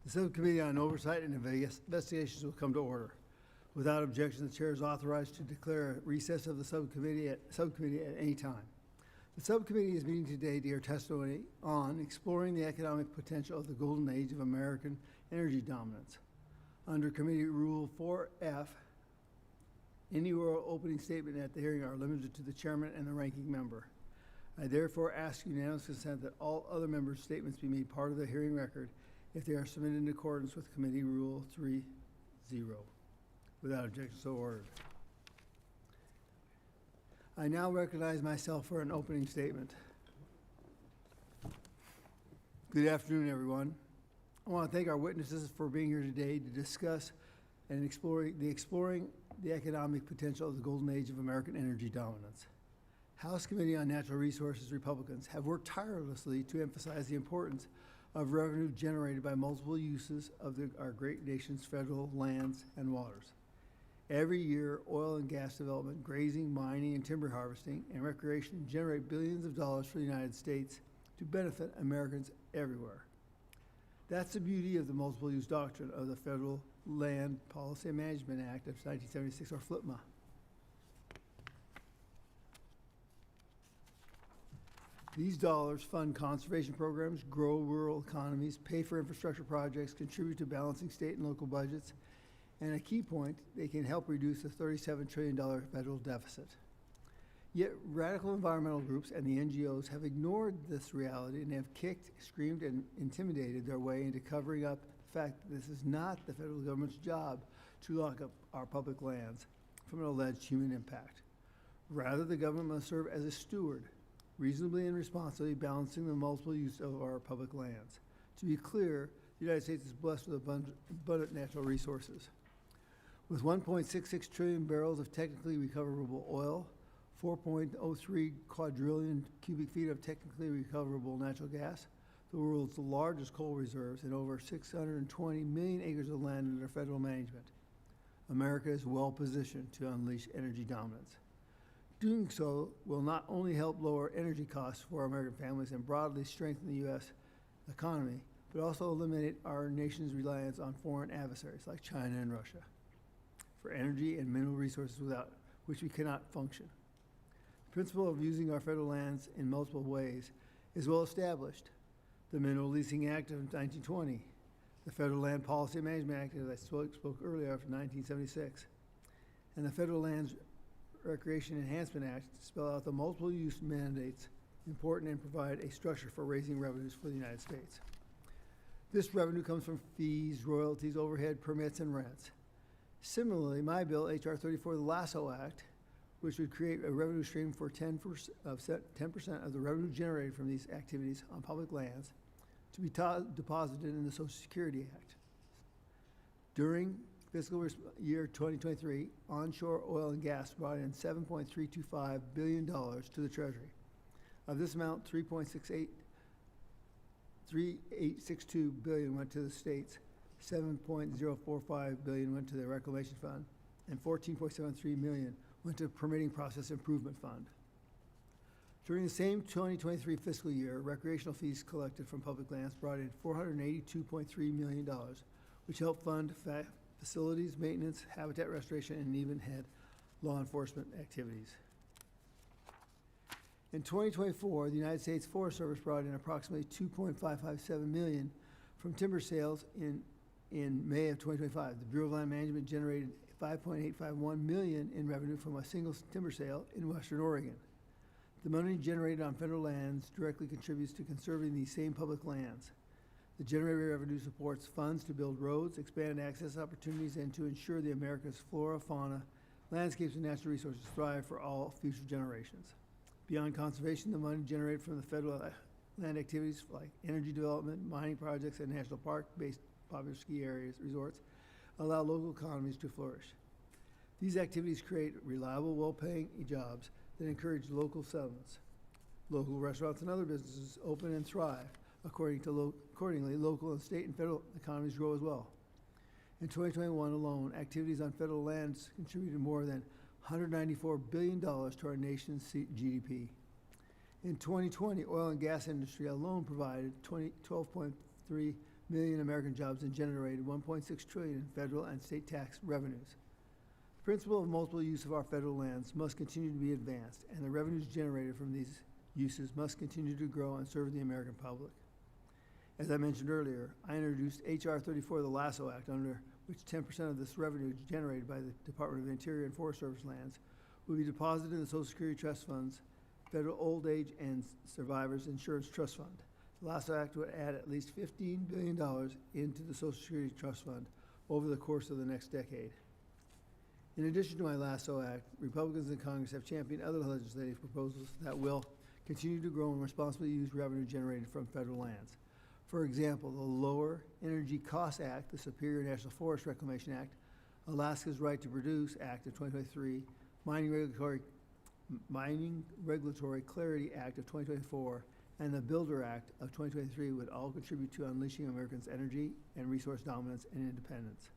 The Subcommittee on Oversight and Investigations will come to order. Without objection, the chair is authorized to declare a recess of the subcommittee at any time. The subcommittee is meeting today to hear testimony on exploring the economic potential of the golden age of American energy dominance. Under Committee Rule 4F, any oral opening statement at the hearing are limited to the chairman and the ranking member. I therefore ask unanimous consent that all other members' statements be made part of the hearing record if they are submitted in accordance with Committee Rule 3.0. Without objection, so ordered. I now recognize myself for an opening statement. Good afternoon, everyone. I want to thank our witnesses for being here today to discuss and exploring the economic potential of the golden age of American energy dominance. House Committee on Natural Resources Republicans have worked tirelessly to emphasize the importance of revenue generated by multiple uses of our great nation's federal lands and waters. Every year, oil and gas development, grazing, mining, and timber harvesting, and recreation generate billions of dollars for the United States to benefit Americans everywhere. That's the beauty of the multiple use doctrine of the Federal Land Policy and Management Act of 1976, or FLPMA. These dollars fund conservation programs, grow rural economies, pay for infrastructure projects, contribute to balancing state and local budgets, and a key point, they can help reduce the $37 trillion federal deficit. Yet radical environmental groups and the NGOs have ignored this reality and have kicked, screamed, and intimidated their way into covering up the fact that this is not the federal government's job to lock up our public lands from an alleged human impact. Rather, the government must serve as a steward, reasonably and responsibly balancing the multiple use of our public lands. To be clear, the United States is blessed with abundant natural resources. With 1.66 trillion barrels of technically recoverable oil, 4.03 quadrillion cubic feet of technically recoverable natural gas, the world's largest coal reserves, and over 620 million acres of land under federal management, America is well positioned to unleash energy dominance. Doing so will not only help lower energy costs for American families and broadly strengthen the U.S. economy, but also eliminate our nation's reliance on foreign adversaries like China and Russia for energy and mineral resources without which we cannot function. The principle of using our federal lands in multiple ways is well established. The Mineral Leasing Act of 1920, the Federal Land Policy and Management Act, as I spoke earlier, of 1976, and the Federal Lands Recreation Enhancement Act spell out the multiple use mandates important and provide a structure for raising revenues for the United States. This revenue comes from fees, royalties, overhead, permits, and rents. Similarly, my bill, H.R. 34, the Lasso Act, which would create a revenue stream for 10% of the revenue generated from these activities on public lands to be deposited in the Social Security Act. During fiscal year 2023, onshore oil and gas brought in $7.325 billion to the Treasury. Of this amount, $3862 billion went to the states, $7.045 billion went to the Reclamation Fund, and $14.73 million went to the Permitting Process Improvement Fund. During the same 2023 fiscal year, recreational fees collected from public lands brought in $482.3 million, which helped fund facilities, maintenance, habitat restoration, and even had law enforcement activities. In 2024, the United States Forest Service brought in approximately $2.557 million from timber sales in May of 2025. The Bureau of Land Management generated $5.851 million in revenue from a single timber sale in Western Oregon. The money generated on federal lands directly contributes to conserving these same public lands. The generated revenue supports funds to build roads, expand access opportunities, and to ensure the America's flora, fauna, landscapes, and natural resources thrive for all future generations. Beyond conservation, the money generated from the federal land activities like energy development, mining projects, and national park-based popular ski areas, resorts, allow local economies to flourish. These activities create reliable, well-paying jobs that encourage local settlements. Local restaurants and other businesses open and thrive. Accordingly, local and state and federal economies grow as well. In 2021 alone, activities on federal lands contributed more than $194 billion to our nation's GDP. In 2020, oil and gas industry alone provided $12.3 million American jobs and generated $1.6 trillion in federal and state tax revenues. The principle of multiple use of our federal lands must continue to be advanced, and the revenues generated from these uses must continue to grow and serve the American public. As I mentioned earlier, I introduced H.R. 34, the Lasso Act, under which 10% of this revenue generated by the Department of the Interior and Forest Service lands will be deposited in the Social Security Trust Funds, Federal Old Age and Survivors Insurance Trust Fund. The Lasso Act would add at least $15 billion into the Social Security Trust Fund over the course of the next decade. In addition to my Lasso Act, Republicans in Congress have championed other legislative proposals that will continue to grow and responsibly use revenue generated from federal lands. For example, the Lower Energy Costs Act, the Superior National Forest Reclamation Act, Alaska's Right to Produce Act of 2023, Mining Regulatory Clarity Act of 2024, and the Builder Act of 2023 would all contribute to unleashing Americans' energy and resource dominance and independence.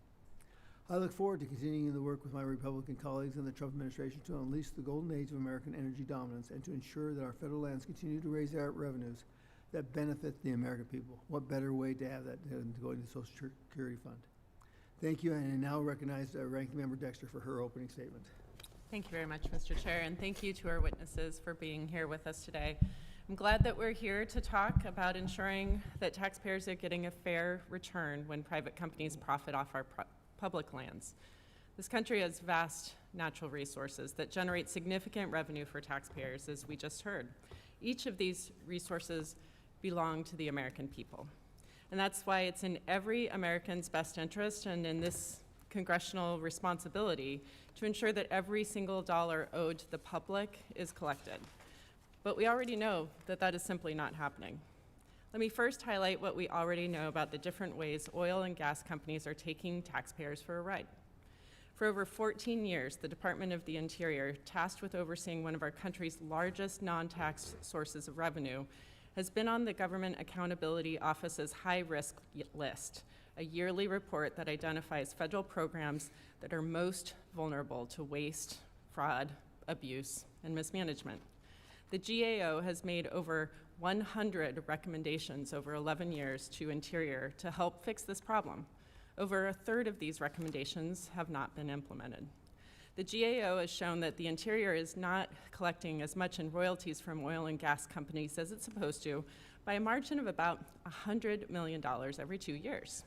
I look forward to continuing the work with my Republican colleagues in the Trump administration to unleash the golden age of American energy dominance and to ensure that our federal lands continue to raise their revenues that benefit the American people. What better way to have that than to go into the Social Security Fund? Thank you, and I now recognize Ranking Member Dexter for her opening statement. Thank you very much, Mr. Chair, and thank you to our witnesses for being here with us today. I'm glad that we're here to talk about ensuring that taxpayers are getting a fair return when private companies profit off our public lands. This country has vast natural resources that generate significant revenue for taxpayers, as we just heard. Each of these resources belong to the American people. And that's why it's in every American's best interest and in this congressional responsibility to ensure that every single dollar owed to the public is collected. But we already know that that is simply not happening. Let me first highlight what we already know about the different ways oil and gas companies are taking taxpayers for a ride. For over 14 years, the Department of the Interior, tasked with overseeing one of our country's largest non-tax sources of revenue, has been on the Government Accountability Office's high-risk list, a yearly report that identifies federal programs that are most vulnerable to waste, fraud, abuse, and mismanagement. The GAO has made over 100 recommendations over 11 years to Interior to help fix this problem. Over a third of these recommendations have not been implemented. The GAO has shown that the Interior is not collecting as much in royalties from oil and gas companies as it's supposed to by a margin of about $100 million every 2 years.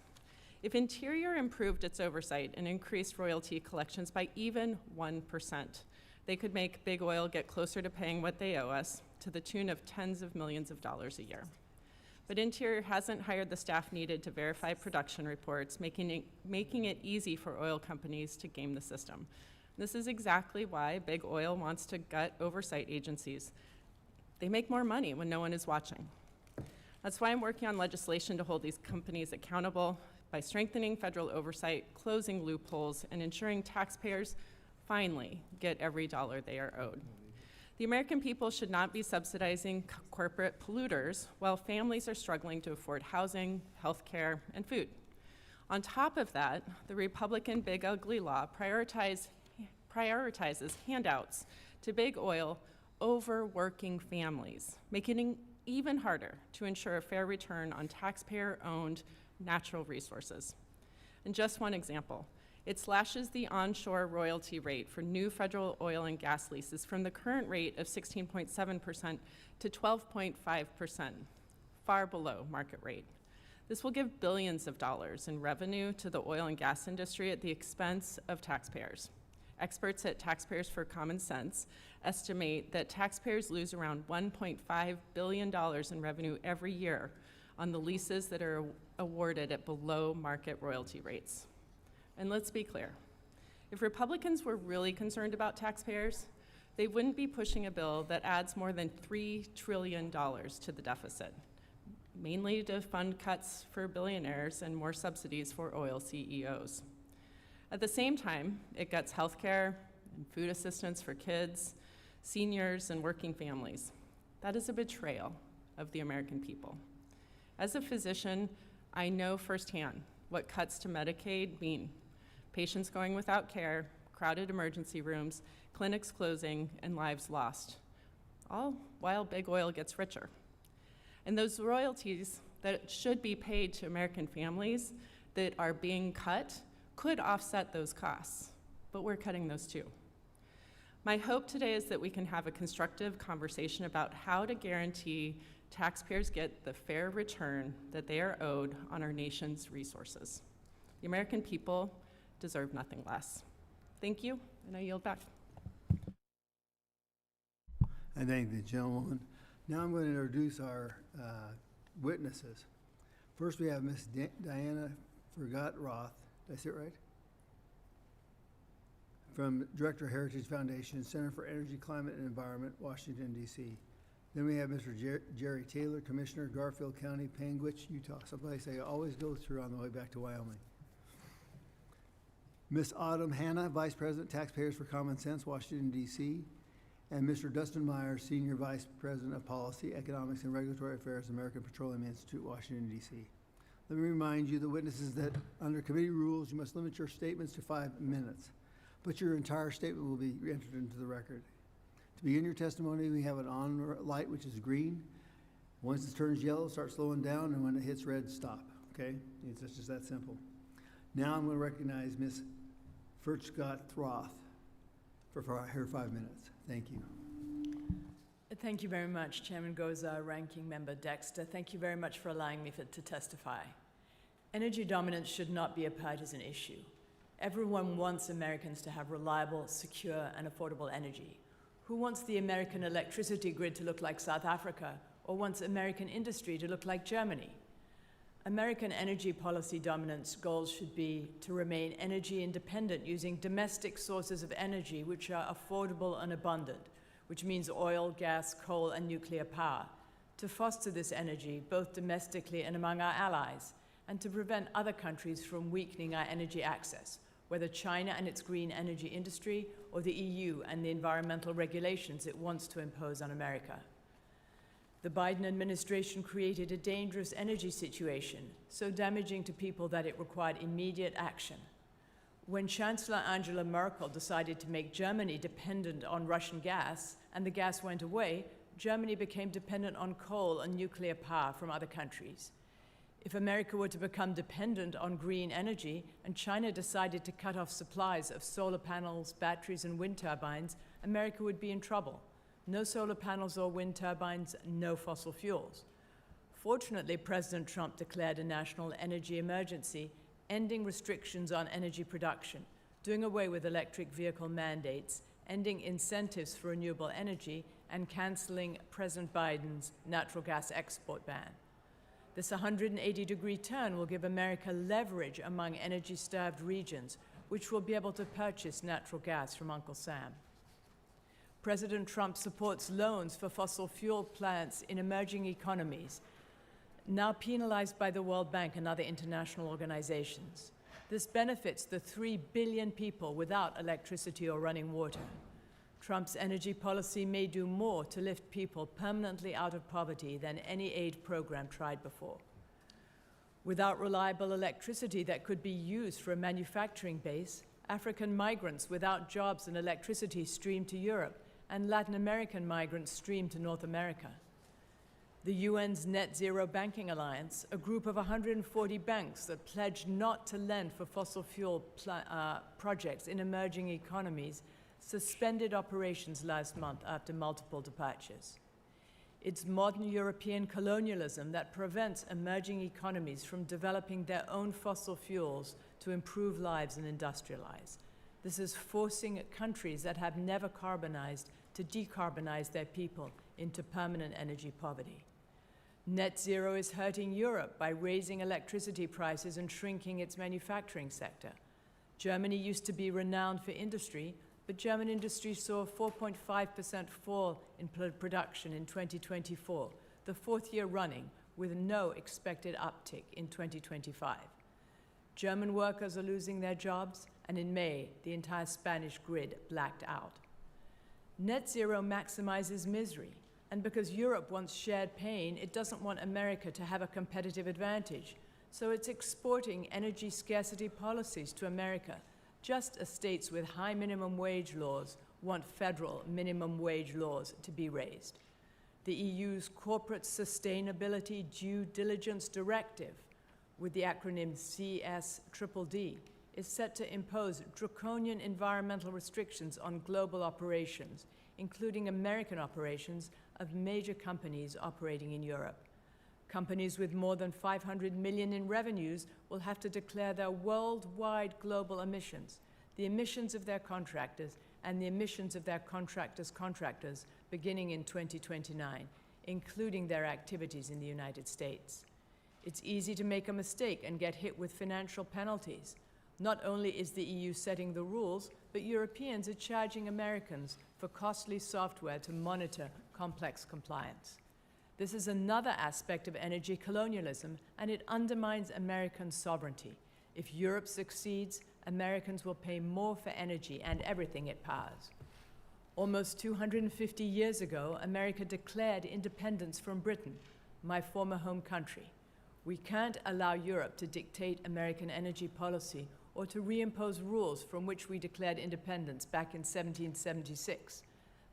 If Interior improved its oversight and increased royalty collections by even 1%, they could make Big Oil get closer to paying what they owe us, to the tune of tens of millions of dollars a year. But Interior hasn't hired the staff needed to verify production reports, making it easy for oil companies to game the system. This is exactly why Big Oil wants to gut oversight agencies. They make more money when no one is watching. That's why I'm working on legislation to hold these companies accountable by strengthening federal oversight, closing loopholes, and ensuring taxpayers finally get every dollar they are owed. The American people should not be subsidizing corporate polluters while families are struggling to afford housing, health care, and food. On top of that, the Republican Big Ugly Law prioritizes handouts to Big Oil over working families, making it even harder to ensure a fair return on taxpayer-owned natural resources. And just one example, it slashes the onshore royalty rate for new federal oil and gas leases from the current rate of 16.7% to 12.5%, far below market rate. This will give billions of dollars in revenue to the oil and gas industry at the expense of taxpayers. Experts at Taxpayers for Common Sense estimate that taxpayers lose around $1.5 billion in revenue every year on the leases that are awarded at below market royalty rates. And let's be clear, if Republicans were really concerned about taxpayers, they wouldn't be pushing a bill that adds more than $3 trillion to the deficit, mainly to fund cuts for billionaires and more subsidies for oil CEOs. At the same time, it cuts health care and food assistance for kids, seniors, and working families. That is a betrayal of the American people. As a physician, I know firsthand what cuts to Medicaid mean. Patients going without care, crowded emergency rooms, clinics closing, and lives lost, all while Big Oil gets richer. And those royalties that should be paid to American families that are being cut could offset those costs, but we're cutting those too. My hope today is that we can have a constructive conversation about how to guarantee taxpayers get the fair return that they are owed on our nation's resources. The American people deserve nothing less. Thank you, and I yield back. I thank the gentlewoman. Now I'm going to introduce our witnesses. First, we have Ms. Diana Furchtgott-Roth. Did I say it right? From Director, Heritage Foundation, Center for Energy, Climate, and Environment, Washington, D.C. Then we have Mr. Jerry Taylor, Commissioner, Garfield County, Panguitch, Utah. Someplace I always go through on the way back to Wyoming. Ms. Hanna, Vice President, Taxpayers for Common Sense, Washington, D.C. And Mr. Dustin Meyer, Senior Vice President of Policy, Economics, and Regulatory Affairs, American Petroleum Institute, Washington, D.C. Let me remind you, the witnesses, that under committee rules, you must limit your statements to 5 minutes, but your entire statement will be entered into the record. To begin your testimony, we have an on light, which is green. Once it turns yellow, start slowing down, and when it hits red, stop, okay? It's just that simple. Now I'm going to recognize Ms. Furchtgott-Roth for her 5 minutes. Thank you. Thank you very much, Chairman Goza, Ranking Member Dexter. Thank you very much for allowing me to testify. Energy dominance should not be a partisan issue. Everyone wants Americans to have reliable, secure, and affordable energy. Who wants the American electricity grid to look like South Africa, or wants American industry to look like Germany? American energy policy dominance goals should be to remain energy independent using domestic sources of energy which are affordable and abundant, which means oil, gas, coal, and nuclear power, to foster this energy both domestically and among our allies, and to prevent other countries from weakening our energy access, whether China and its green energy industry or the EU and the environmental regulations it wants to impose on America. The Biden administration created a dangerous energy situation, so damaging to people that it required immediate action. When Chancellor Angela Merkel decided to make Germany dependent on Russian gas, and the gas went away, Germany became dependent on coal and nuclear power from other countries. If America were to become dependent on green energy, and China decided to cut off supplies of solar panels, batteries, and wind turbines, America would be in trouble. No solar panels or wind turbines, no fossil fuels. Fortunately, President Trump declared a national energy emergency, ending restrictions on energy production, doing away with electric vehicle mandates, ending incentives for renewable energy, and canceling President Biden's natural gas export ban. This 180-degree turn will give America leverage among energy-starved regions, which will be able to purchase natural gas from Uncle Sam. President Trump supports loans for fossil fuel plants in emerging economies, now penalized by the World Bank and other international organizations. This benefits the 3 billion people without electricity or running water. Trump's energy policy may do more to lift people permanently out of poverty than any aid program tried before. Without reliable electricity that could be used for a manufacturing base, African migrants without jobs and electricity stream to Europe, and Latin American migrants stream to North America. The UN's Net Zero Banking Alliance, a group of 140 banks that pledged not to lend for fossil fuel projects in emerging economies, suspended operations last month after multiple departures. It's modern European colonialism that prevents emerging economies from developing their own fossil fuels to improve lives and industrialize. This is forcing countries that have never carbonized to decarbonize their people into permanent energy poverty. Net zero is hurting Europe by raising electricity prices and shrinking its manufacturing sector. Germany used to be renowned for industry, but German industry saw a 4.5% fall in production in 2024, the fourth year running, with no expected uptick in 2025. German workers are losing their jobs, and in May, the entire Spanish grid blacked out. Net zero maximizes misery, and because Europe wants shared pain, it doesn't want America to have a competitive advantage, so it's exporting energy scarcity policies to America, just as states with high minimum wage laws want federal minimum wage laws to be raised. The EU's Corporate Sustainability Due Diligence Directive, with the acronym CSDDD, is set to impose draconian environmental restrictions on global operations, including American operations of major companies operating in Europe. Companies with more than 500 million in revenues will have to declare their worldwide global emissions, the emissions of their contractors, and the emissions of their contractors beginning in 2029, including their activities in the United States. It's easy to make a mistake and get hit with financial penalties. Not only is the EU setting the rules, but Europeans are charging Americans for costly software to monitor complex compliance. This is another aspect of energy colonialism, and it undermines American sovereignty. If Europe succeeds, Americans will pay more for energy and everything it powers. Almost 250 years ago, America declared independence from Britain, my former home country. We can't allow Europe to dictate American energy policy or to reimpose rules from which we declared independence back in 1776.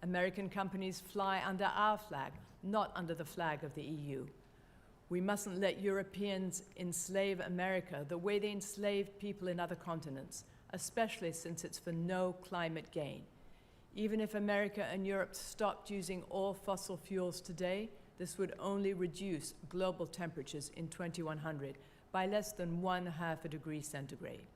American companies fly under our flag, not under the flag of the EU. We mustn't let Europeans enslave America the way they enslaved people in other continents, especially since it's for no climate gain. Even if America and Europe stopped using all fossil fuels today, this would only reduce global temperatures in 2100 by less than 1/2 a degree centigrade.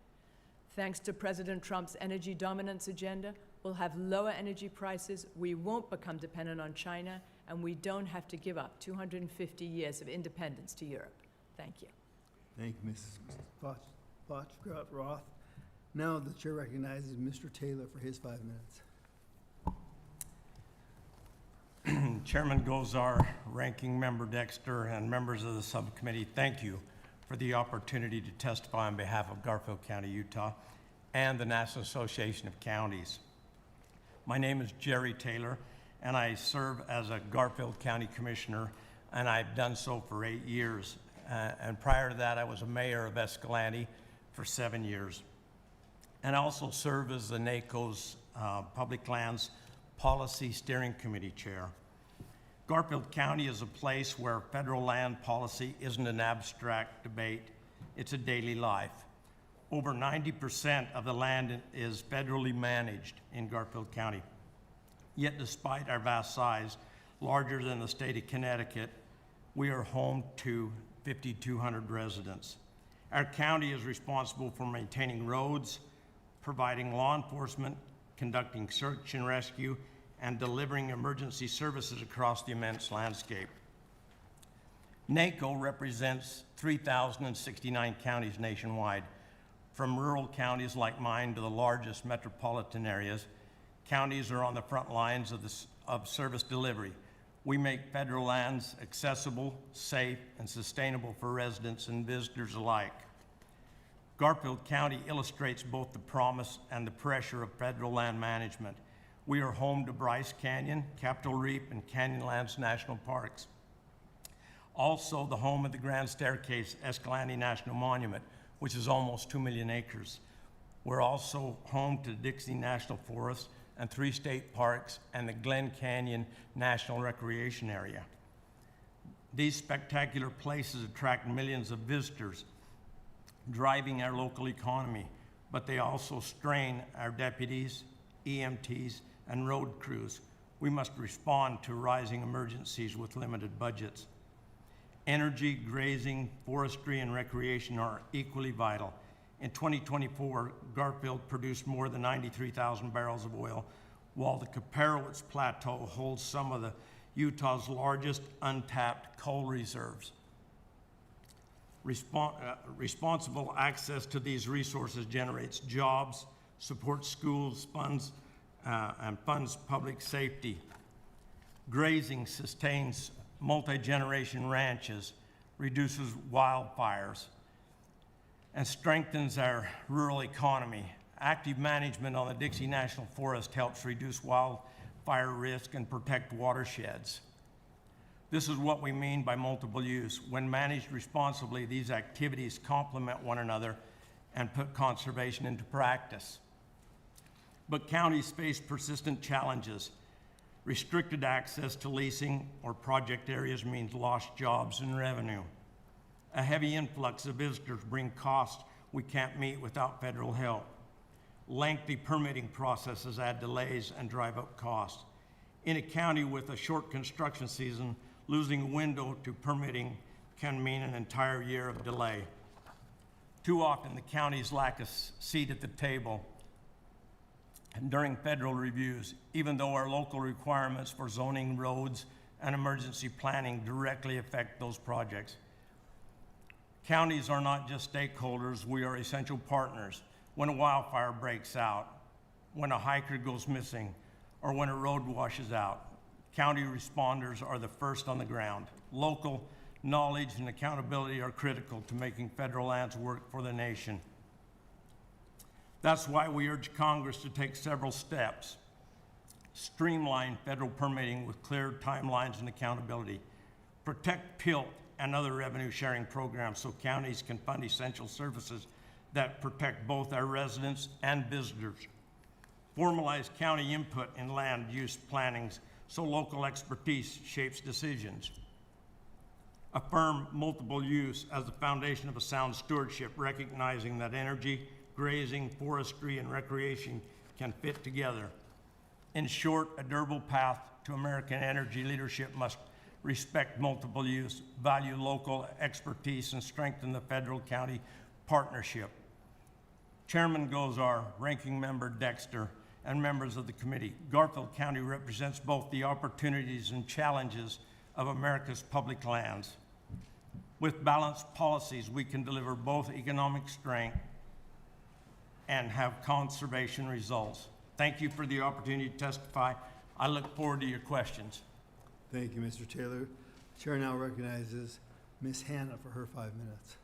Thanks to President Trump's energy dominance agenda, we'll have lower energy prices, we won't become dependent on China, and we don't have to give up 250 years of independence to Europe. Thank you. Thank you, Mrs. Furchtgott-Roth. Now the chair recognizes Mr. Taylor for his 5 minutes. Chairman Gozar, Ranking Member Dexter, and members of the subcommittee, thank you for the opportunity to testify on behalf of Garfield County, Utah, and the National Association of Counties. My name is Jerry Taylor, and I serve as a Garfield County Commissioner, and I've done so for 8 years. And prior to that, I was a mayor of Escalante for 7 years. And I also serve as the NACO's Public Lands Policy Steering Committee Chair. Garfield County is a place where federal land policy isn't an abstract debate, it's a daily life. Over 90% of the land is federally managed in Garfield County. Yet despite our vast size, larger than the state of Connecticut, we are home to 5,200 residents. Our county is responsible for maintaining roads, providing law enforcement, conducting search and rescue, and delivering emergency services across the immense landscape. NACO represents 3,069 counties nationwide, from rural counties like mine to the largest metropolitan areas. Counties are on the front lines of service delivery. We make federal lands accessible, safe, and sustainable for residents and visitors alike. Garfield County illustrates both the promise and the pressure of federal land management. We are home to Bryce Canyon, Capitol Reef, and Canyonlands National Parks. Also the home of the Grand Staircase Escalante National Monument, which is almost 2 million acres. We're also home to Dixie National Forest and 3 state parks and the Glen Canyon National Recreation Area. These spectacular places attract millions of visitors, driving our local economy, but they also strain our deputies, EMTs, and road crews. We must respond to rising emergencies with limited budgets. Energy, grazing, forestry, and recreation are equally vital. In 2024, Garfield produced more than 93,000 barrels of oil, while the Caparowitz Plateau holds some of Utah's largest untapped coal reserves. Responsible access to these resources generates jobs, supports schools, and funds public safety. Grazing sustains multi-generation ranches, reduces wildfires, and strengthens our rural economy. Active management on the Dixie National Forest helps reduce wildfire risk and protect watersheds. This is what we mean by multiple use. When managed responsibly, these activities complement one another and put conservation into practice. But counties face persistent challenges. Restricted access to leasing or project areas means lost jobs and revenue. A heavy influx of visitors bring costs we can't meet without federal help. Lengthy permitting processes add delays and drive up costs. In a county with a short construction season, losing a window to permitting can mean an entire year of delay. Too often, the counties lack a seat at the table during federal reviews, even though our local requirements for zoning, roads, and emergency planning directly affect those projects. Counties are not just stakeholders, we are essential partners. When a wildfire breaks out, when a hiker goes missing, or when a road washes out, county responders are the first on the ground. Local knowledge and accountability are critical to making federal lands work for the nation. That's why we urge Congress to take several steps. Streamline federal permitting with clear timelines and accountability. Protect PILT and other revenue-sharing programs so counties can fund essential services that protect both our residents and visitors. Formalize county input in land use plannings so local expertise shapes decisions. Affirm multiple use as the foundation of a sound stewardship, recognizing that energy, grazing, forestry, and recreation can fit together. In short, a durable path to American energy leadership must respect multiple use, value local expertise, and strengthen the federal-county partnership. Chairman Gozar, Ranking Member Dexter, and members of the committee, Garfield County represents both the opportunities and challenges of America's public lands. With balanced policies, we can deliver both economic strength and have conservation results. Thank you for the opportunity to testify. I look forward to your questions. Thank you, Mr. Taylor. The chair now recognizes Ms. Hanna for her 5 minutes.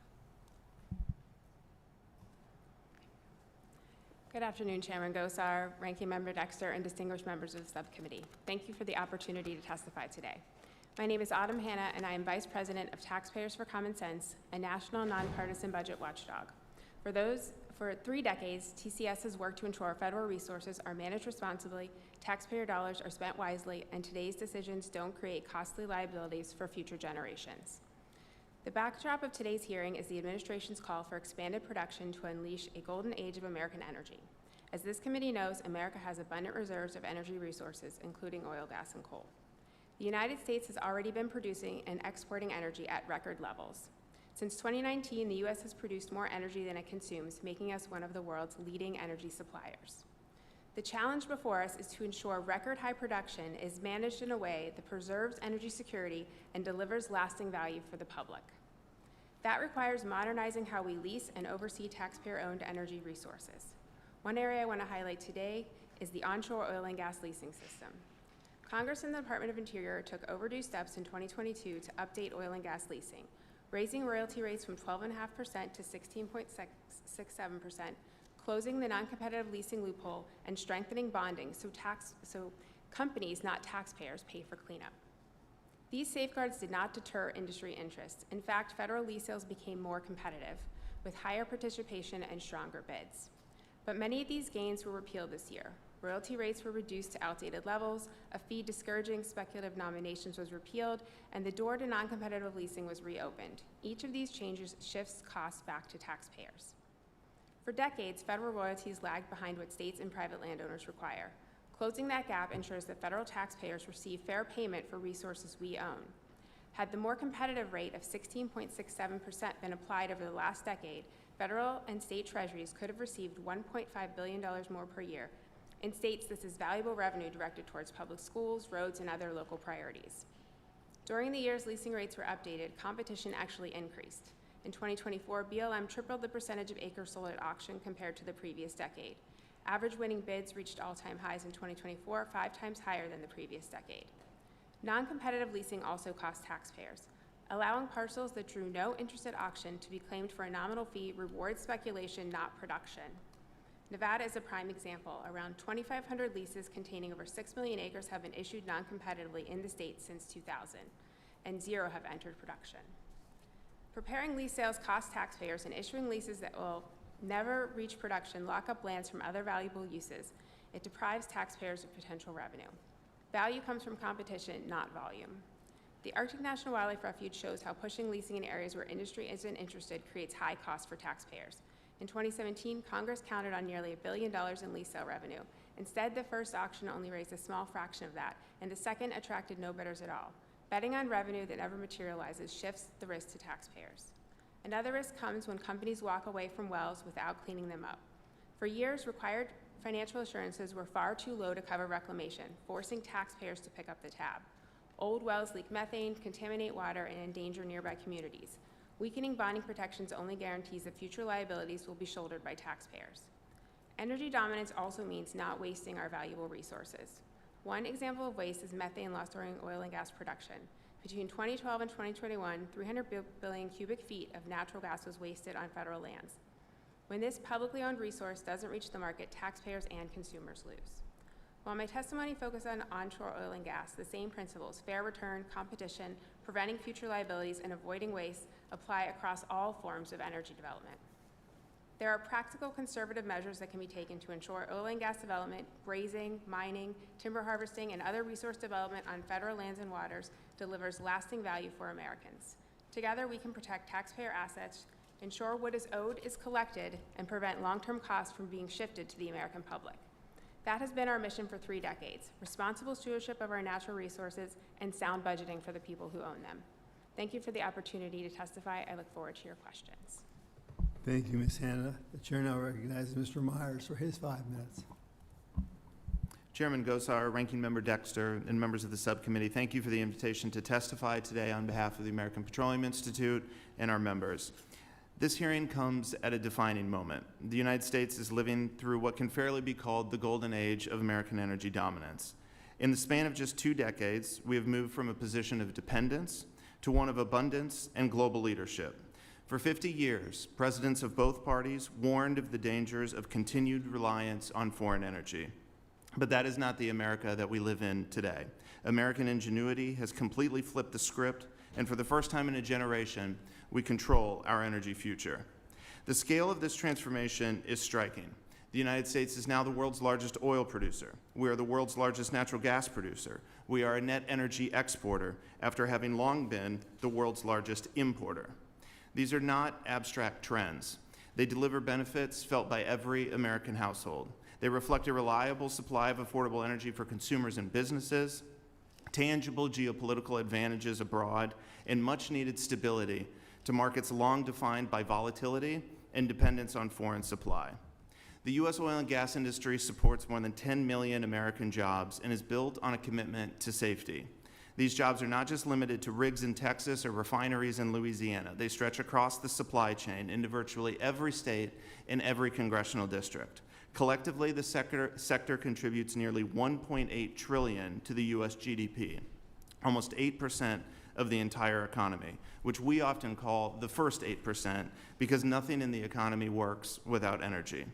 Good afternoon, Chairman Gosar, Ranking Member Dexter, and distinguished members of the subcommittee. Thank you for the opportunity to testify today. My name is Autumn Hanna, and I am Vice President of Taxpayers for Common Sense, a national nonpartisan budget watchdog. For 3 decades, TCS has worked to ensure federal resources are managed responsibly, taxpayer dollars are spent wisely, and today's decisions don't create costly liabilities for future generations. The backdrop of today's hearing is the administration's call for expanded production to unleash a golden age of American energy. As this committee knows, America has abundant reserves of energy resources, including oil, gas, and coal. The United States has already been producing and exporting energy at record levels. Since 2019, the U.S. has produced more energy than it consumes, making us one of the world's leading energy suppliers. The challenge before us is to ensure record high production is managed in a way that preserves energy security and delivers lasting value for the public. That requires modernizing how we lease and oversee taxpayer-owned energy resources. One area I want to highlight today is the onshore oil and gas leasing system. Congress and the Department of Interior took overdue steps in 2022 to update oil and gas leasing, raising royalty rates from 12.5% to 16.67%, closing the non-competitive leasing loophole, and strengthening bonding so companies, not taxpayers, pay for cleanup. These safeguards did not deter industry interest. In fact, federal lease sales became more competitive, with higher participation and stronger bids. But many of these gains were repealed this year. Royalty rates were reduced to outdated levels, a fee discouraging speculative nominations was repealed, and the door to non-competitive leasing was reopened. Each of these changes shifts costs back to taxpayers. For decades, federal royalties lagged behind what states and private landowners require. Closing that gap ensures that federal taxpayers receive fair payment for resources we own. Had the more competitive rate of 16.67% been applied over the last decade, federal and state treasuries could have received $1.5 billion more per year. In states, this is valuable revenue directed towards public schools, roads, and other local priorities. During the years leasing rates were updated, competition actually increased. In 2024, BLM tripled the percentage of acres sold at auction compared to the previous decade. Average winning bids reached all-time highs in 2024, 5 times higher than the previous decade. Non-competitive leasing also cost taxpayers. Allowing parcels that drew no interest at auction to be claimed for a nominal fee rewards speculation, not production. Nevada is a prime example. Around 2,500 leases containing over 6 million acres have been issued non-competitively in the state since 2000, and 0 have entered production. Preparing lease sales costs taxpayers, and issuing leases that will never reach production lock up lands from other valuable uses. It deprives taxpayers of potential revenue. Value comes from competition, not volume. The Arctic National Wildlife Refuge shows how pushing leasing in areas where industry isn't interested creates high costs for taxpayers. In 2017, Congress counted on nearly $1 billion in lease sale revenue. Instead, the first auction only raised a small fraction of that, and the second attracted no bidders at all. Betting on revenue that never materializes shifts the risk to taxpayers. Another risk comes when companies walk away from wells without cleaning them up. For years, required financial assurances were far too low to cover reclamation, forcing taxpayers to pick up the tab. Old wells leak methane, contaminate water, and endanger nearby communities. Weakening bonding protections only guarantees that future liabilities will be shouldered by taxpayers. Energy dominance also means not wasting our valuable resources. One example of waste is methane lost during oil and gas production. Between 2012 and 2021, 300 billion cubic feet of natural gas was wasted on federal lands. When this publicly owned resource doesn't reach the market, taxpayers and consumers lose. While my testimony focused on onshore oil and gas, the same principles, fair return, competition, preventing future liabilities, and avoiding waste, apply across all forms of energy development. There are practical conservative measures that can be taken to ensure oil and gas development, grazing, mining, timber harvesting, and other resource development on federal lands and waters delivers lasting value for Americans. Together, we can protect taxpayer assets, ensure what is owed is collected, and prevent long-term costs from being shifted to the American public. That has been our mission for 3 decades: responsible stewardship of our natural resources and sound budgeting for the people who own them. Thank you for the opportunity to testify. I look forward to your questions. Thank you, Ms. Hanna. The chair now recognizes Mr. Myers for his 5 minutes. Chairman Gosar, Ranking Member Dexter, and members of the subcommittee, thank you for the invitation to testify today on behalf of the American Petroleum Institute and our members. This hearing comes at a defining moment. The United States is living through what can fairly be called the golden age of American energy dominance. In the span of just 2 decades, we have moved from a position of dependence to one of abundance and global leadership. For 50 years, presidents of both parties warned of the dangers of continued reliance on foreign energy. But that is not the America that we live in today. American ingenuity has completely flipped the script, and for the first time in a generation, we control our energy future. The scale of this transformation is striking. The United States is now the world's largest oil producer. We are the world's largest natural gas producer. We are a net energy exporter after having long been the world's largest importer. These are not abstract trends. They deliver benefits felt by every American household. They reflect a reliable supply of affordable energy for consumers and businesses, tangible geopolitical advantages abroad, and much-needed stability to markets long defined by volatility and dependence on foreign supply. The U.S. oil and gas industry supports more than 10 million American jobs and is built on a commitment to safety. These jobs are not just limited to rigs in Texas or refineries in Louisiana. They stretch across the supply chain into virtually every state and every congressional district. Collectively, the sector contributes nearly $1.8 trillion to the U.S. GDP, almost 8% of the entire economy, which we often call the first 8% because nothing in the economy works without energy.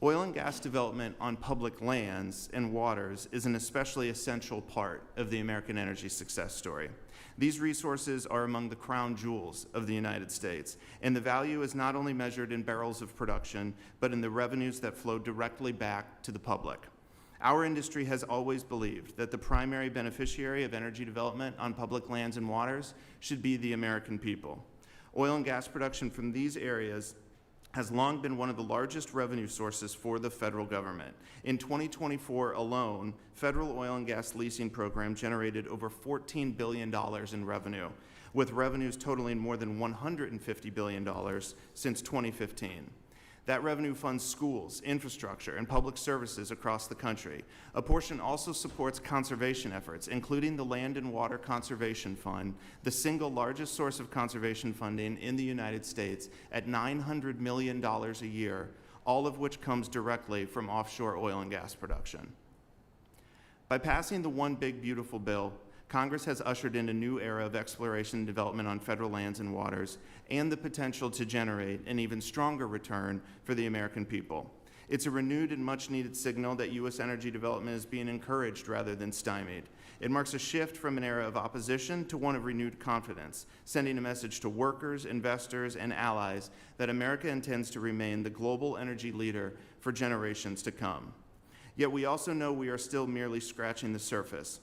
Oil and gas development on public lands and waters is an especially essential part of the American energy success story. These resources are among the crown jewels of the United States, and the value is not only measured in barrels of production, but in the revenues that flow directly back to the public. Our industry has always believed that the primary beneficiary of energy development on public lands and waters should be the American people. Oil and gas production from these areas has long been one of the largest revenue sources for the federal government. In 2024 alone, federal oil and gas leasing program generated over $14 billion in revenue, with revenues totaling more than $150 billion since 2015. That revenue funds schools, infrastructure, and public services across the country. A portion also supports conservation efforts, including the Land and Water Conservation Fund, the single largest source of conservation funding in the United States at $900 million a year, all of which comes directly from offshore oil and gas production. By passing the One Big Beautiful Bill, Congress has ushered in a new era of exploration and development on federal lands and waters, and the potential to generate an even stronger return for the American people. It's a renewed and much-needed signal that U.S. energy development is being encouraged rather than stymied. It marks a shift from an era of opposition to one of renewed confidence, sending a message to workers, investors, and allies that America intends to remain the global energy leader for generations to come. Yet we also know we are still merely scratching the surface.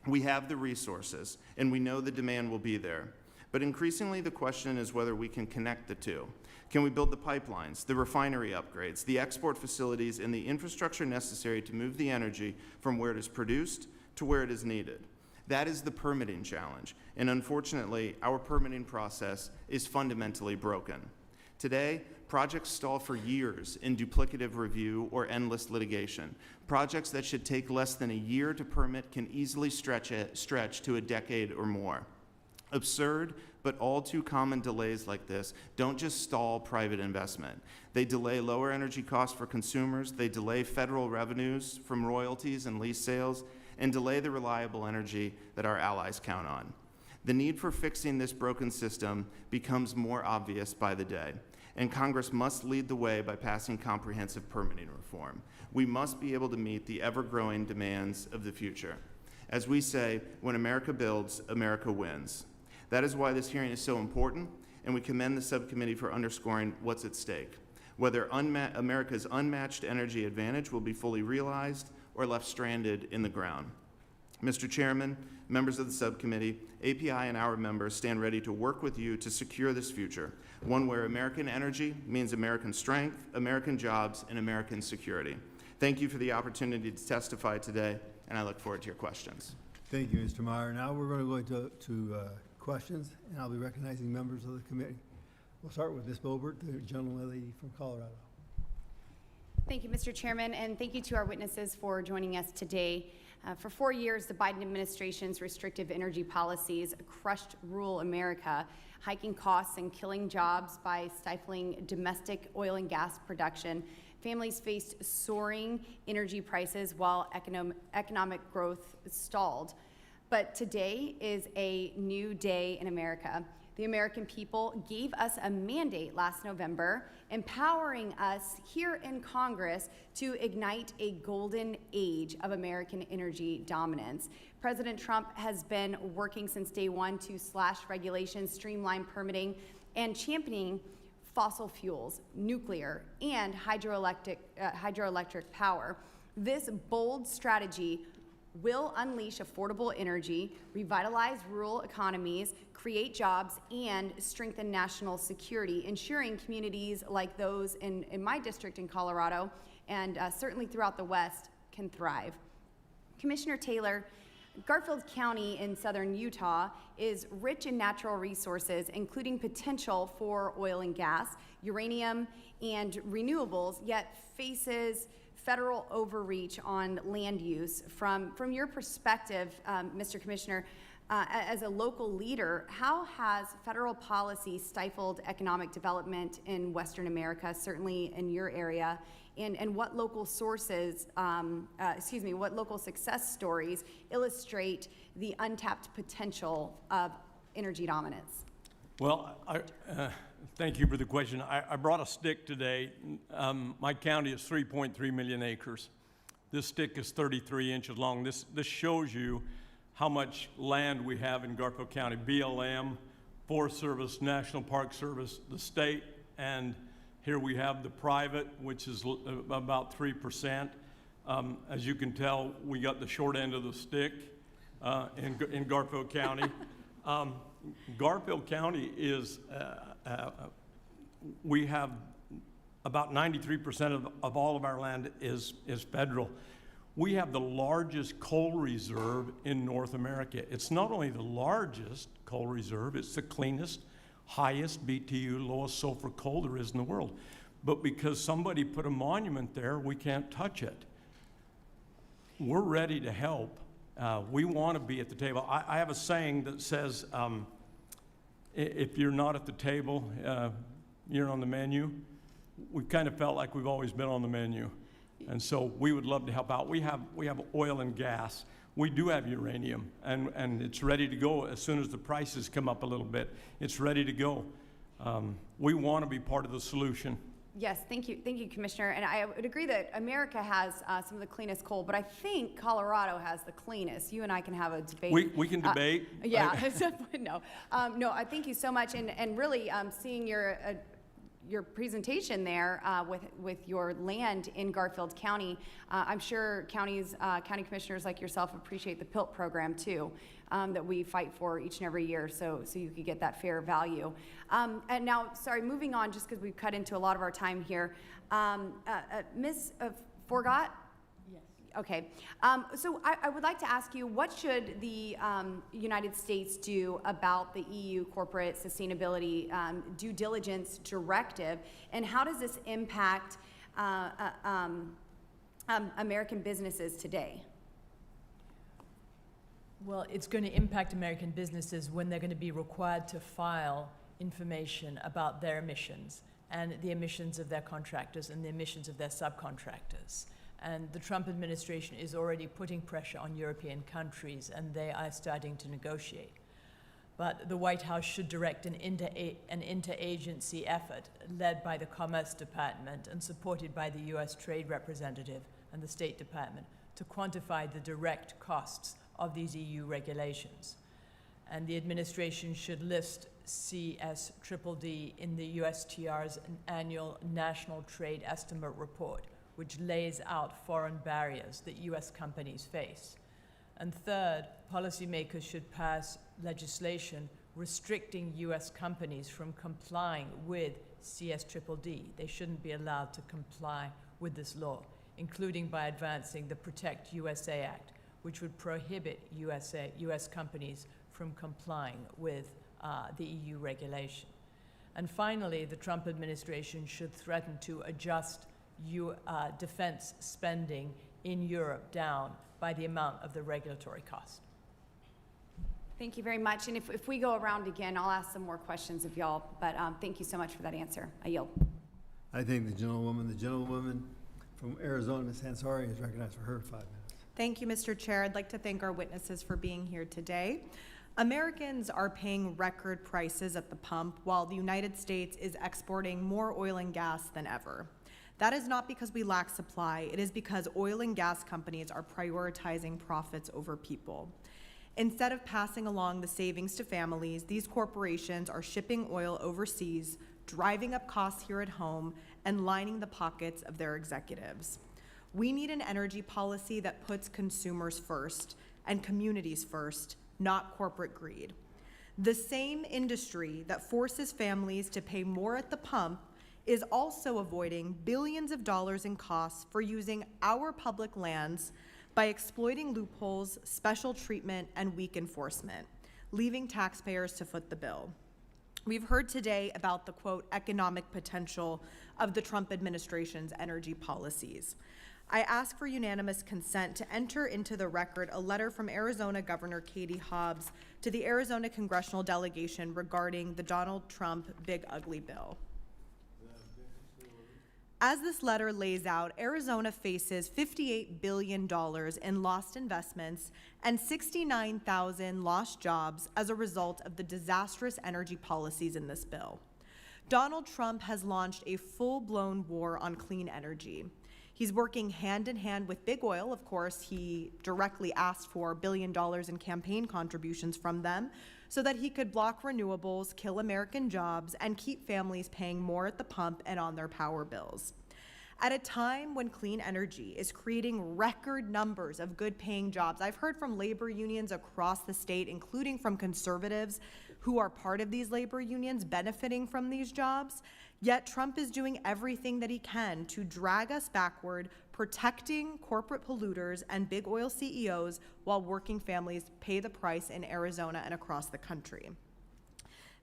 We have the resources, and we know the demand will be there. But increasingly, the question is whether we can connect the two. Can we build the pipelines, the refinery upgrades, the export facilities, and the infrastructure necessary to move the energy from where it is produced to where it is needed? That is the permitting challenge, and unfortunately, our permitting process is fundamentally broken. Today, projects stall for years in duplicative review or endless litigation. Projects that should take less than a year to permit can easily stretch to a decade or more. Absurd, but all too common delays like this don't just stall private investment. They delay lower energy costs for consumers, they delay federal revenues from royalties and lease sales, and delay the reliable energy that our allies count on. The need for fixing this broken system becomes more obvious by the day, and Congress must lead the way by passing comprehensive permitting reform. We must be able to meet the ever-growing demands of the future. As we say, when America builds, America wins. That is why this hearing is so important, and we commend the subcommittee for underscoring what's at stake, whether America's unmatched energy advantage will be fully realized or left stranded in the ground. Mr. Chairman, members of the subcommittee, API and our members stand ready to work with you to secure this future, one where American energy means American strength, American jobs, and American security. Thank you for the opportunity to testify today, and I look forward to your questions. Thank you, Mr. Meyer. Now we're going to go to questions, and I'll be recognizing members of the committee. We'll start with Ms. Bobert, the gentlelady from Colorado. Thank you, Mr. Chairman, and thank you to our witnesses for joining us today. For 4 years, the Biden administration's restrictive energy policies crushed rural America, hiking costs and killing jobs by stifling domestic oil and gas production. Families faced soaring energy prices while economic growth stalled. But today is a new day in America. The American people gave us a mandate last November, empowering us here in Congress to ignite a golden age of American energy dominance. President Trump has been working since day one to slash regulations, streamline permitting, and championing fossil fuels, nuclear, and hydroelectric power. This bold strategy will unleash affordable energy, revitalize rural economies, create jobs, and strengthen national security, ensuring communities like those in my district in Colorado and certainly throughout the West can thrive. Commissioner Taylor, Garfield County in southern Utah is rich in natural resources, including potential for oil and gas, uranium, and renewables, yet faces federal overreach on land use. From your perspective, Mr. Commissioner, as a local leader, how has federal policy stifled economic development in Western America, certainly in your area, and what local sources, what local success stories illustrate the untapped potential of energy dominance? Well, thank you for the question. I brought a stick today. My county is 3.3 million acres. This stick is 33 inches long. This shows you how much land we have in Garfield County. BLM, Forest Service, National Park Service, the state, and here we have the private, which is about 3%. As you can tell, we got the short end of the stick in Garfield County. Garfield County is, we have about 93% of all of our land is federal. We have the largest coal reserve in North America. It's not only the largest coal reserve, it's the cleanest, highest BTU, lowest sulfur coal there is in the world. But because somebody put a monument there, we can't touch it. We're ready to help. We want to be at the table. I have a saying that says, if you're not at the table, you're on the menu. We kind of felt like we've always been on the menu. And so we would love to help out. We have oil and gas. We do have uranium, and it's ready to go as soon as the prices come up a little bit. It's ready to go. We want to be part of the solution. Yes, thank you, Commissioner. And I would agree that America has some of the cleanest coal, but I think Colorado has the cleanest. You and I can have a debate. We can debate. Yeah, no, I thank you so much, and really seeing your presentation there with your land in Garfield County. I'm sure county commissioners like yourself appreciate the PILT program too, that we fight for each and every year, so you could get that fair value. And now, sorry, moving on, just because we've cut into a lot of our time here. Ms. Furchtgott? Yes. Okay, so I would like to ask you, what should the United States do about the EU corporate sustainability due diligence directive, and how does this impact American businesses today? Well, it's going to impact American businesses when they're going to be required to file information about their emissions and the emissions of their contractors and the emissions of their subcontractors. And the Trump administration is already putting pressure on European countries, and they are starting to negotiate. But the White House should direct an interagency effort led by the Commerce Department and supported by the U.S. Trade Representative and the State Department to quantify the direct costs of these EU regulations. And the administration should list CSDDD in the USTR's annual National Trade Estimate Report, which lays out foreign barriers that U.S. companies face. And third, policymakers should pass legislation restricting U.S. companies from complying with CSDDD. They shouldn't be allowed to comply with this law, including by advancing the Protect USA Act, which would prohibit U.S. companies from complying with the EU regulation. And finally, the Trump administration should threaten to adjust defense spending in Europe down by the amount of the regulatory cost. Thank you very much. And if we go around again, I'll ask some more questions of y'all, but thank you so much for that answer. I yield. I think the gentlewoman from Arizona, Ms. Hansari, is recognized for her 5 minutes. Thank you, Mr. Chair. I'd like to thank our witnesses for being here today. Americans are paying record prices at the pump while the United States is exporting more oil and gas than ever. That is not because we lack supply. It is because oil and gas companies are prioritizing profits over people. Instead of passing along the savings to families, these corporations are shipping oil overseas, driving up costs here at home, and lining the pockets of their executives. We need an energy policy that puts consumers first and communities first, not corporate greed. The same industry that forces families to pay more at the pump is also avoiding billions of dollars in costs for using our public lands by exploiting loopholes, special treatment, and weak enforcement, leaving taxpayers to foot the bill. We've heard today about the, quote, economic potential of the Trump administration's energy policies. I ask for unanimous consent to enter into the record a letter from Arizona Governor Katie Hobbs to the Arizona congressional delegation regarding the Donald Trump Big Ugly Bill. As this letter lays out, Arizona faces $58 billion in lost investments and 69,000 lost jobs as a result of the disastrous energy policies in this bill. Donald Trump has launched a full-blown war on clean energy. He's working hand in hand with big oil. Of course, he directly asked for $1 billion in campaign contributions from them so that he could block renewables, kill American jobs, and keep families paying more at the pump and on their power bills. At a time when clean energy is creating record numbers of good-paying jobs, I've heard from labor unions across the state, including from conservatives who are part of these labor unions benefiting from these jobs, yet Trump is doing everything that he can to drag us backward, protecting corporate polluters and big oil CEOs while working families pay the price in Arizona and across the country.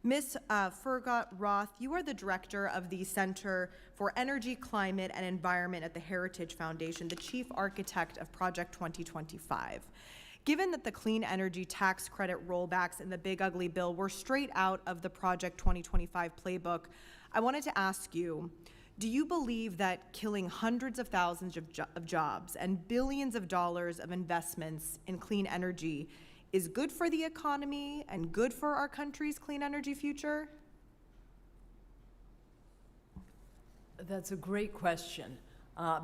Ms. Furchtgott-Roth, you are the director of the Center for Energy, Climate, and Environment at the Heritage Foundation, the chief architect of Project 2025. Given that the clean energy tax credit rollbacks in the Big Ugly Bill were straight out of the Project 2025 playbook, I wanted to ask you, do you believe that killing hundreds of thousands of jobs and billions of dollars of investments in clean energy is good for the economy and good for our country's clean energy future? That's a great question,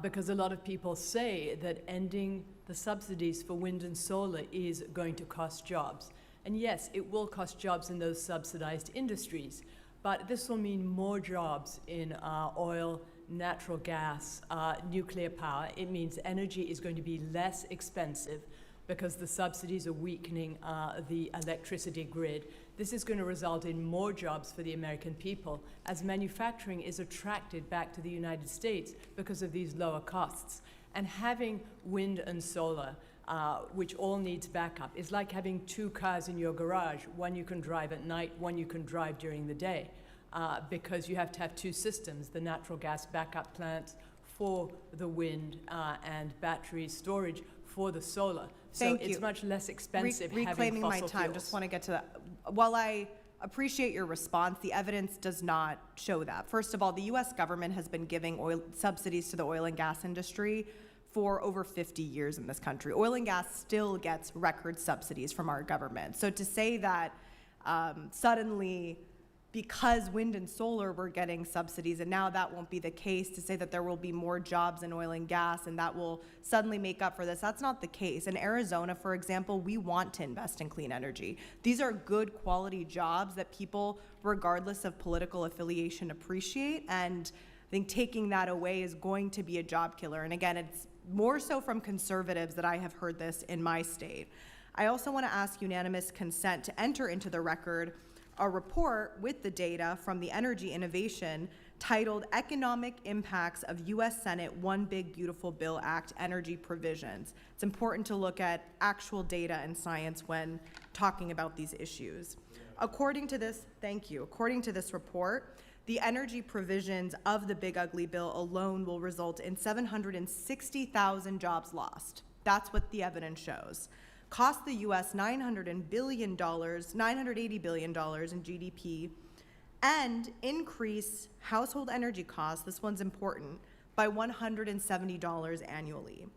because a lot of people say that ending the subsidies for wind and solar is going to cost jobs. And yes, it will cost jobs in those subsidized industries, but this will mean more jobs in oil, natural gas, nuclear power. It means energy is going to be less expensive because the subsidies are weakening the electricity grid. This is going to result in more jobs for the American people as manufacturing is attracted back to the United States because of these lower costs. And having wind and solar, which all needs backup, is like having two cars in your garage. One you can drive at night, one you can drive during the day, because you have to have two systems, the natural gas backup plants for the wind and battery storage for the solar. Thank so you. It's much less expensive having Reclaiming my fossil time, fuels. just want to get to that. While I appreciate your response, the evidence does not show that. First of all, the U.S. government has been giving oil subsidies to the oil and gas industry for over 50 years in this country. Oil and gas still gets record subsidies from our government. So to say that suddenly, because wind and solar were getting subsidies and now that won't be the case, to say that there will be more jobs in oil and gas and that will suddenly make up for this, that's not the case. In Arizona, for example, we want to invest in clean energy. These are good quality jobs that people, regardless of political affiliation, appreciate, and I think taking that away is going to be a job killer. And again, it's more so from conservatives that I have heard this in my state. I also want to ask unanimous consent to enter into the record a report with the data from the Energy Innovation titled Economic Impacts of U.S. Senate One Big Beautiful Bill Act Energy Provisions. It's important to look at actual data and science when talking about these issues. According to this, thank you, according to this report, the energy provisions of the Big Ugly Bill alone will result in 760,000 jobs lost. That's what the evidence shows. Cost the U.S. $980 billion in GDP, and increase household energy costs, this one's important, by $170 annually.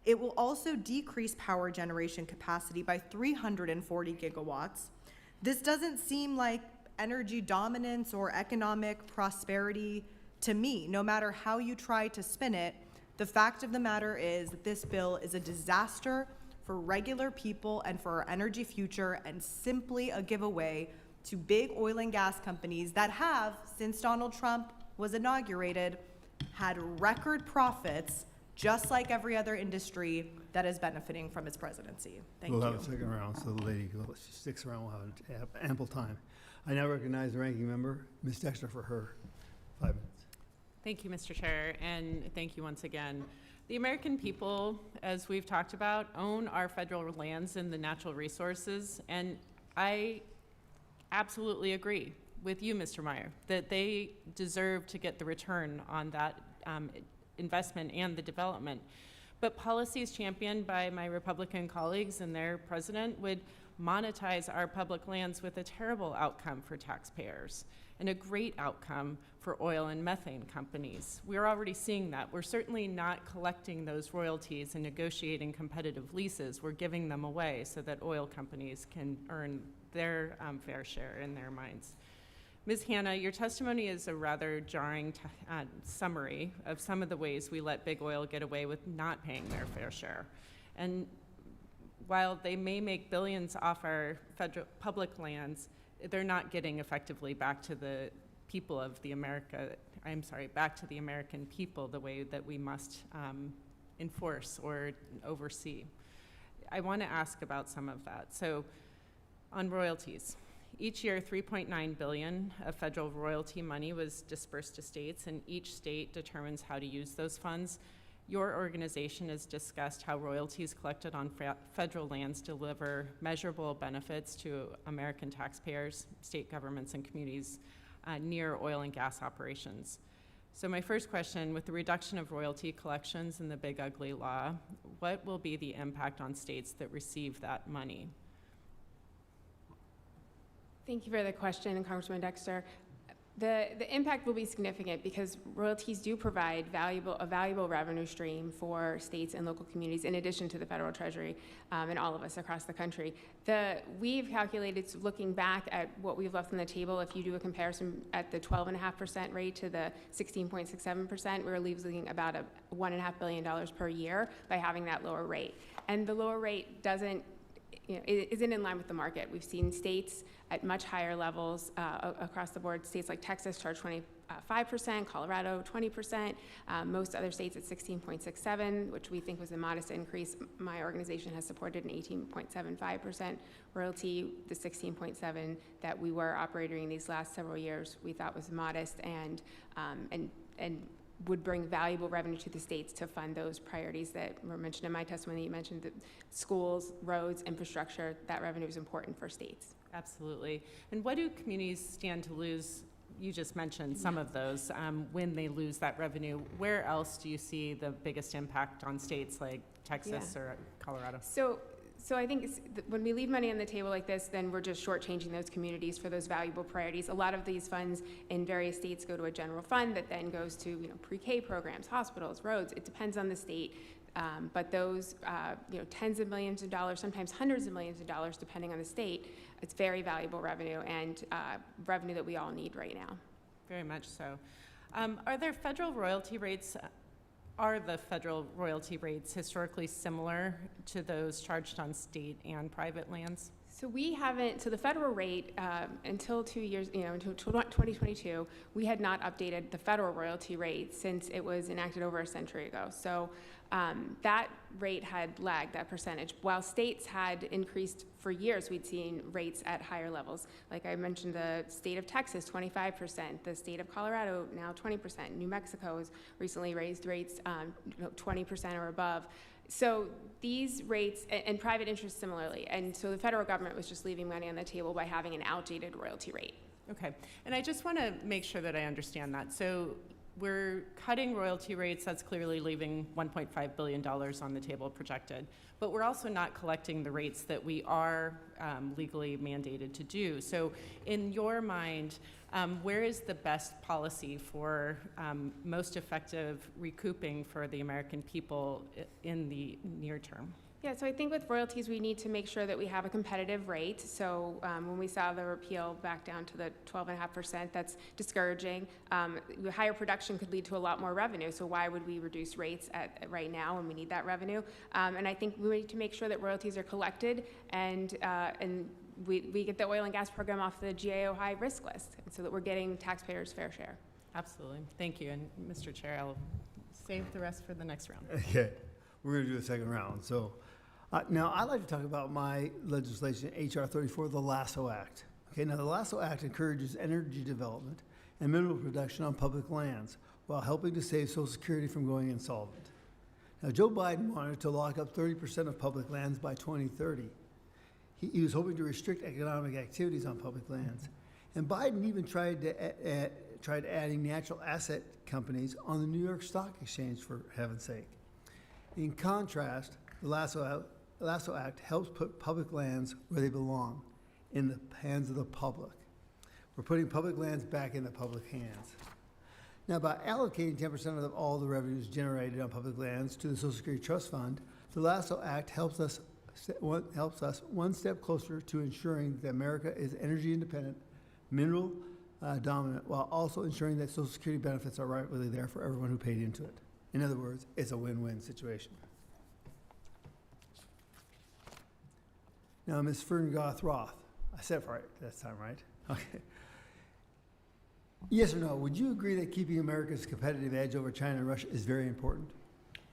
It will also decrease power generation capacity by 340 gigawatts. This doesn't seem like energy dominance or economic prosperity to me. No matter how you try to spin it, the fact of the matter is that this bill is a disaster for regular people and for our energy future, and simply a giveaway to big oil and gas companies that have, since Donald Trump was inaugurated, had record profits, just like every other industry that is benefiting from his presidency. Thank you. We'll have a second round, so the lady sticks around. We'll have ample time. I now recognize the ranking member, Ms. Dexter, for her 5 minutes. Thank you, Mr. Chair, and thank you once again. The American people, as we've talked about, own our federal lands and the natural resources, and I absolutely agree with you, Mr. Meyer, that they deserve to get the return on that investment and the development. But policies championed by my Republican colleagues and their president would monetize our public lands with a terrible outcome for taxpayers and a great outcome for oil and methane companies. We're already seeing that. We're certainly not collecting those royalties and negotiating competitive leases. We're giving them away so that oil companies can earn their fair share in their minds. Ms. Hanna, your testimony is a rather jarring summary of some of the ways we let big oil get away with not paying their fair share. And while they may make billions off our federal public lands, they're not getting effectively back to the people of the back to the American people the way that we must enforce or oversee. I want to ask about some of that. So on royalties, each year $3.9 billion of federal royalty money was dispersed to states, and each state determines how to use those funds. Your organization has discussed how royalties collected on federal lands deliver measurable benefits to American taxpayers, state governments, and communities near oil and gas operations. So my first question, with the reduction of royalty collections in the Big Ugly Law, what will be the impact on states that receive that money? Thank you for the question, Congressman Dexter. The impact will be significant because royalties do provide a valuable revenue stream for states and local communities in addition to the federal treasury and all of us across the country. We've calculated, looking back at what we've left on the table, if you do a comparison at the 12.5% rate to the 16.67%, we're losing about $1.5 billion per year by having that lower rate. And the lower rate doesn't isn't in line with the market. We've seen states at much higher levels across the board. States like Texas charge 25%, Colorado 20%, most other states at 16.67, which we think was a modest increase. My organization has supported an 18.75% royalty. The 16.7 that we were operating these last several years we thought was modest and would bring valuable revenue to the states to fund those priorities that were mentioned in my testimony. You mentioned that schools, roads, infrastructure, that revenue is important for states. Absolutely. And what do communities stand to lose? You just mentioned some of those. When they lose that revenue, where else do you see the biggest impact on states like Texas or Colorado? So I think when we leave money on the table like this, then we're just shortchanging those communities for those valuable priorities. A lot of these funds in various states go to a general fund that then goes to pre-K programs, hospitals, roads. It depends on the state. But those tens of millions of dollars, sometimes hundreds of millions of dollars, depending on the state, it's very valuable revenue and revenue that we all need right now. Very much so. Are there federal royalty rates? Are the federal royalty rates historically similar to those charged on state and private lands? So we haven't, so the federal rate, until 2 years, until 2022, we had not updated the federal royalty rate since it was enacted over a century ago. So that rate had lagged, that percentage. While states had increased for years, we'd seen rates at higher levels. Like I mentioned, the state of Texas, 25%, the state of Colorado, now 20%. New Mexico has recently raised rates 20% or above. So these rates, and private interest similarly, and so the federal government was just leaving money on the table by having an outdated royalty rate. Okay, and I just want to make sure that I understand that. So we're cutting royalty rates, that's clearly leaving $1.5 billion on the table projected, but we're also not collecting the rates that we are legally mandated to do. So in your mind, where is the best policy for most effective recouping for the American people in the near term? Yeah, so I think with royalties, we need to make sure that we have a competitive rate. So when we saw the repeal back down to the 12.5%, that's discouraging. Higher production could lead to a lot more revenue. So why would we reduce rates right now when we need that revenue? And I think we need to make sure that royalties are collected and we get the oil and gas program off the GAO high risk list so that we're getting taxpayers' fair share. Absolutely. Thank you. And Mr. Chair, I'll save the rest for the next round. Okay, we're going to do a second round. So now I'd like to talk about my legislation, H.R. 34, the Lasso Act. Okay, now the Lasso Act encourages energy development and mineral production on public lands while helping to save Social Security from going insolvent. Now Joe Biden wanted to lock up 30% of public lands by 2030. He was hoping to restrict economic activities on public lands. And Biden even tried adding natural asset companies on the New York Stock Exchange, for heaven's sake. In contrast, the Lasso Act helps put public lands where they belong, in the hands of the public. We're putting public lands back in the public hands. Now, by allocating 10% of all the revenues generated on public lands to the Social Security Trust Fund, the Lasso Act helps us one step closer to ensuring that America is energy independent, mineral dominant, while also ensuring that Social Security benefits are rightfully there for everyone who paid into it. In other words, it's a win-win situation. Now, Ms. Furchtgott-Roth, I said it right this time, right? Okay. Yes or no, would you agree that keeping America's competitive edge over China and Russia is very important?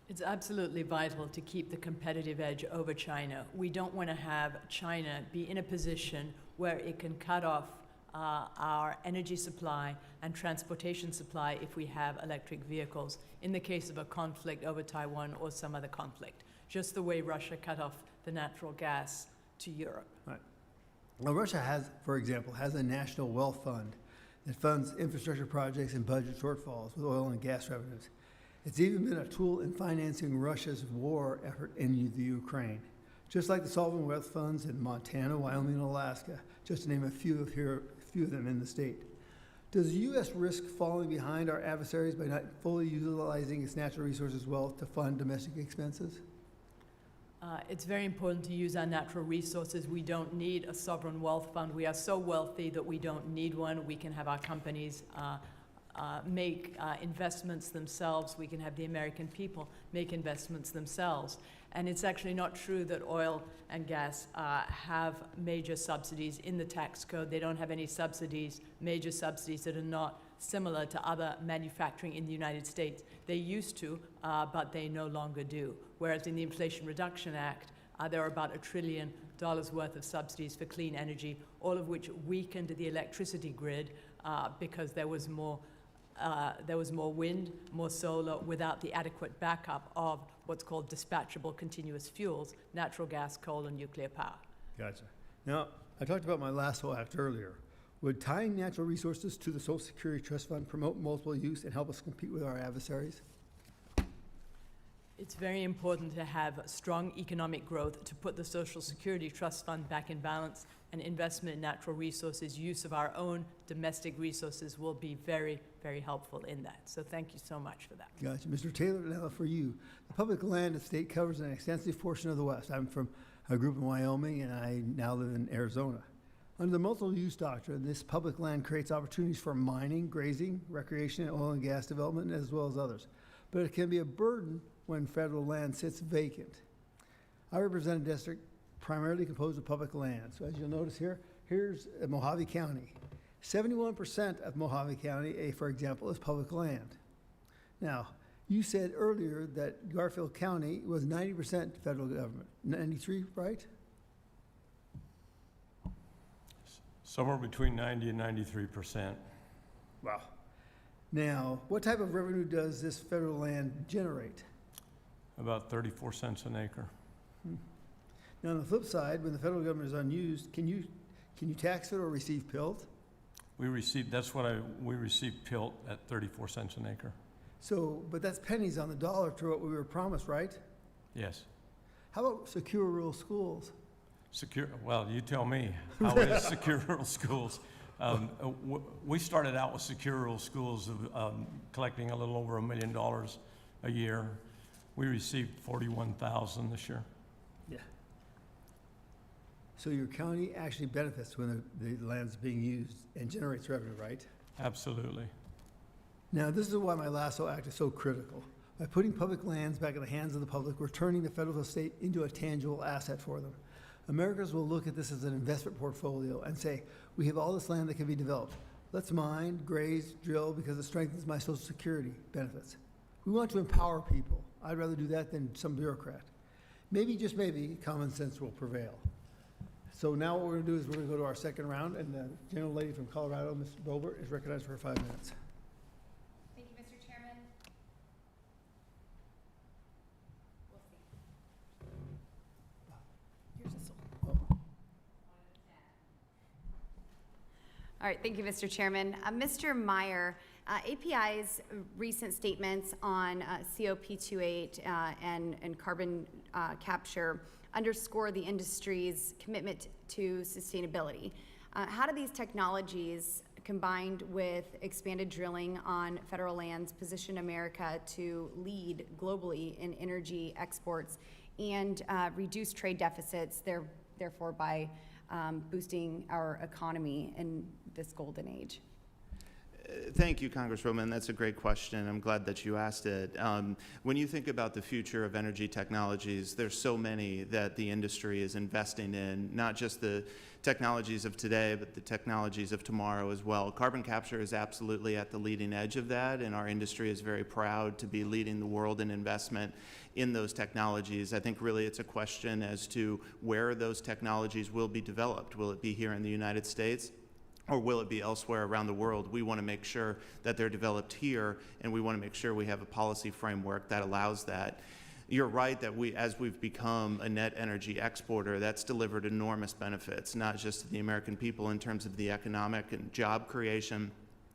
It's absolutely vital to keep the competitive edge over China. We don't want to have China be in a position where it can cut off our energy supply and transportation supply if we have electric vehicles in the case of a conflict over Taiwan or some other conflict, just the way Russia cut off the natural gas to Europe. Right. Now, Russia has, for example, has a national wealth fund that funds infrastructure projects and budget shortfalls with oil and gas revenues. It's even been a tool in financing Russia's war effort in the Ukraine, just like the sovereign wealth funds in Montana, Wyoming, and Alaska, just to name a few of them in the state. Does the U.S. risk falling behind our adversaries by not fully utilizing its natural resources wealth to fund domestic expenses? It's very important to use our natural resources. We don't need a sovereign wealth fund. We are so wealthy that we don't need one. We can have our companies make investments themselves. We can have the American people make investments themselves. And it's actually not true that oil and gas have major subsidies in the tax code. They don't have any subsidies, major subsidies that are not similar to other manufacturing in the United States. They used to, but they no longer do. Whereas in the Inflation Reduction Act, there are about $1 trillion worth of subsidies for clean energy, all of which weakened the electricity grid because there was more wind, more solar, without the adequate backup of what's called dispatchable continuous fuels, natural gas, coal, and nuclear power. Gotcha. Now, I talked about my lasso act earlier. Would tying natural resources to the Social Security Trust Fund promote multiple use and help us compete with our adversaries? It's very important to have strong economic growth to put the Social Security Trust Fund back in balance, and investment in natural resources, use of our own domestic resources will be very, very helpful in that. So thank you so much for that. Gotcha. Mr. Taylor, now for you. The public land of the state covers an extensive portion of the West. I'm from a group in Wyoming, and I now live in Arizona. Under the multiple use doctrine, this public land creates opportunities for mining, grazing, recreation, oil and gas development, as well as others. But it can be a burden when federal land sits vacant. I represent a district primarily composed of public land. So as you'll notice here, here's Mojave County. 71% of Mojave County, for example, is public land. Now, you said earlier that Garfield County was 90% federal government. 93, right? Somewhere between 90 and 93%. Wow. Now, what type of revenue does this federal land generate? About 34 cents an acre. Now, on the flip side, when the federal government is unused, can you tax it or receive PILT? We receive PILT at 34 cents an acre. So, but that's pennies on the dollar to what we were promised, right? Yes. How about secure rural schools? Well, you tell me. How is secure rural schools? We started out with secure rural schools of collecting a little over $1 million a year. We received 41,000 this year. Yeah. So your county actually benefits when the land's being used and generates revenue, right? Absolutely. Now, this is why my lasso act is so critical. By putting public lands back in the hands of the public, we're turning the federal state into a tangible asset for them. Americans will look at this as an investment portfolio and say, we have all this land that can be developed. Let's mine, graze, drill, because it strengthens my Social Security benefits. We want to empower people. I'd rather do that than some bureaucrat. Maybe, just maybe, common sense will prevail. So now what we're going to do is we're going to go to our second round, and the gentlelady from Colorado, Ms. Boebert, is recognized for 5 minutes. Thank you, Mr. Chairman. We'll see. Here's this. All right, thank you, Mr. Chairman. Mr. Meyer, API's recent statements on COP28 and carbon capture underscore the industry's commitment to sustainability. How do these technologies, combined with expanded drilling on federal lands, position America to lead globally in energy exports and reduce trade deficits, therefore by boosting our economy in this golden age? Thank you, Congresswoman. That's a great question. I'm glad that you asked it. When you think about the future of energy technologies, there's so many that the industry is investing in, not just the technologies of today, but the technologies of tomorrow as well. Carbon capture is absolutely at the leading edge of that, and our industry is very proud to be leading the world in investment in those technologies. I think really it's a question as to where those technologies will be developed. Will it be here in the United States? Or will it be elsewhere around the world? We want to make sure that they're developed here, and we want to make sure we have a policy framework that allows that. You're right that as we've become a net energy exporter, that's delivered enormous benefits, not just to the American people in terms of the economic and job creation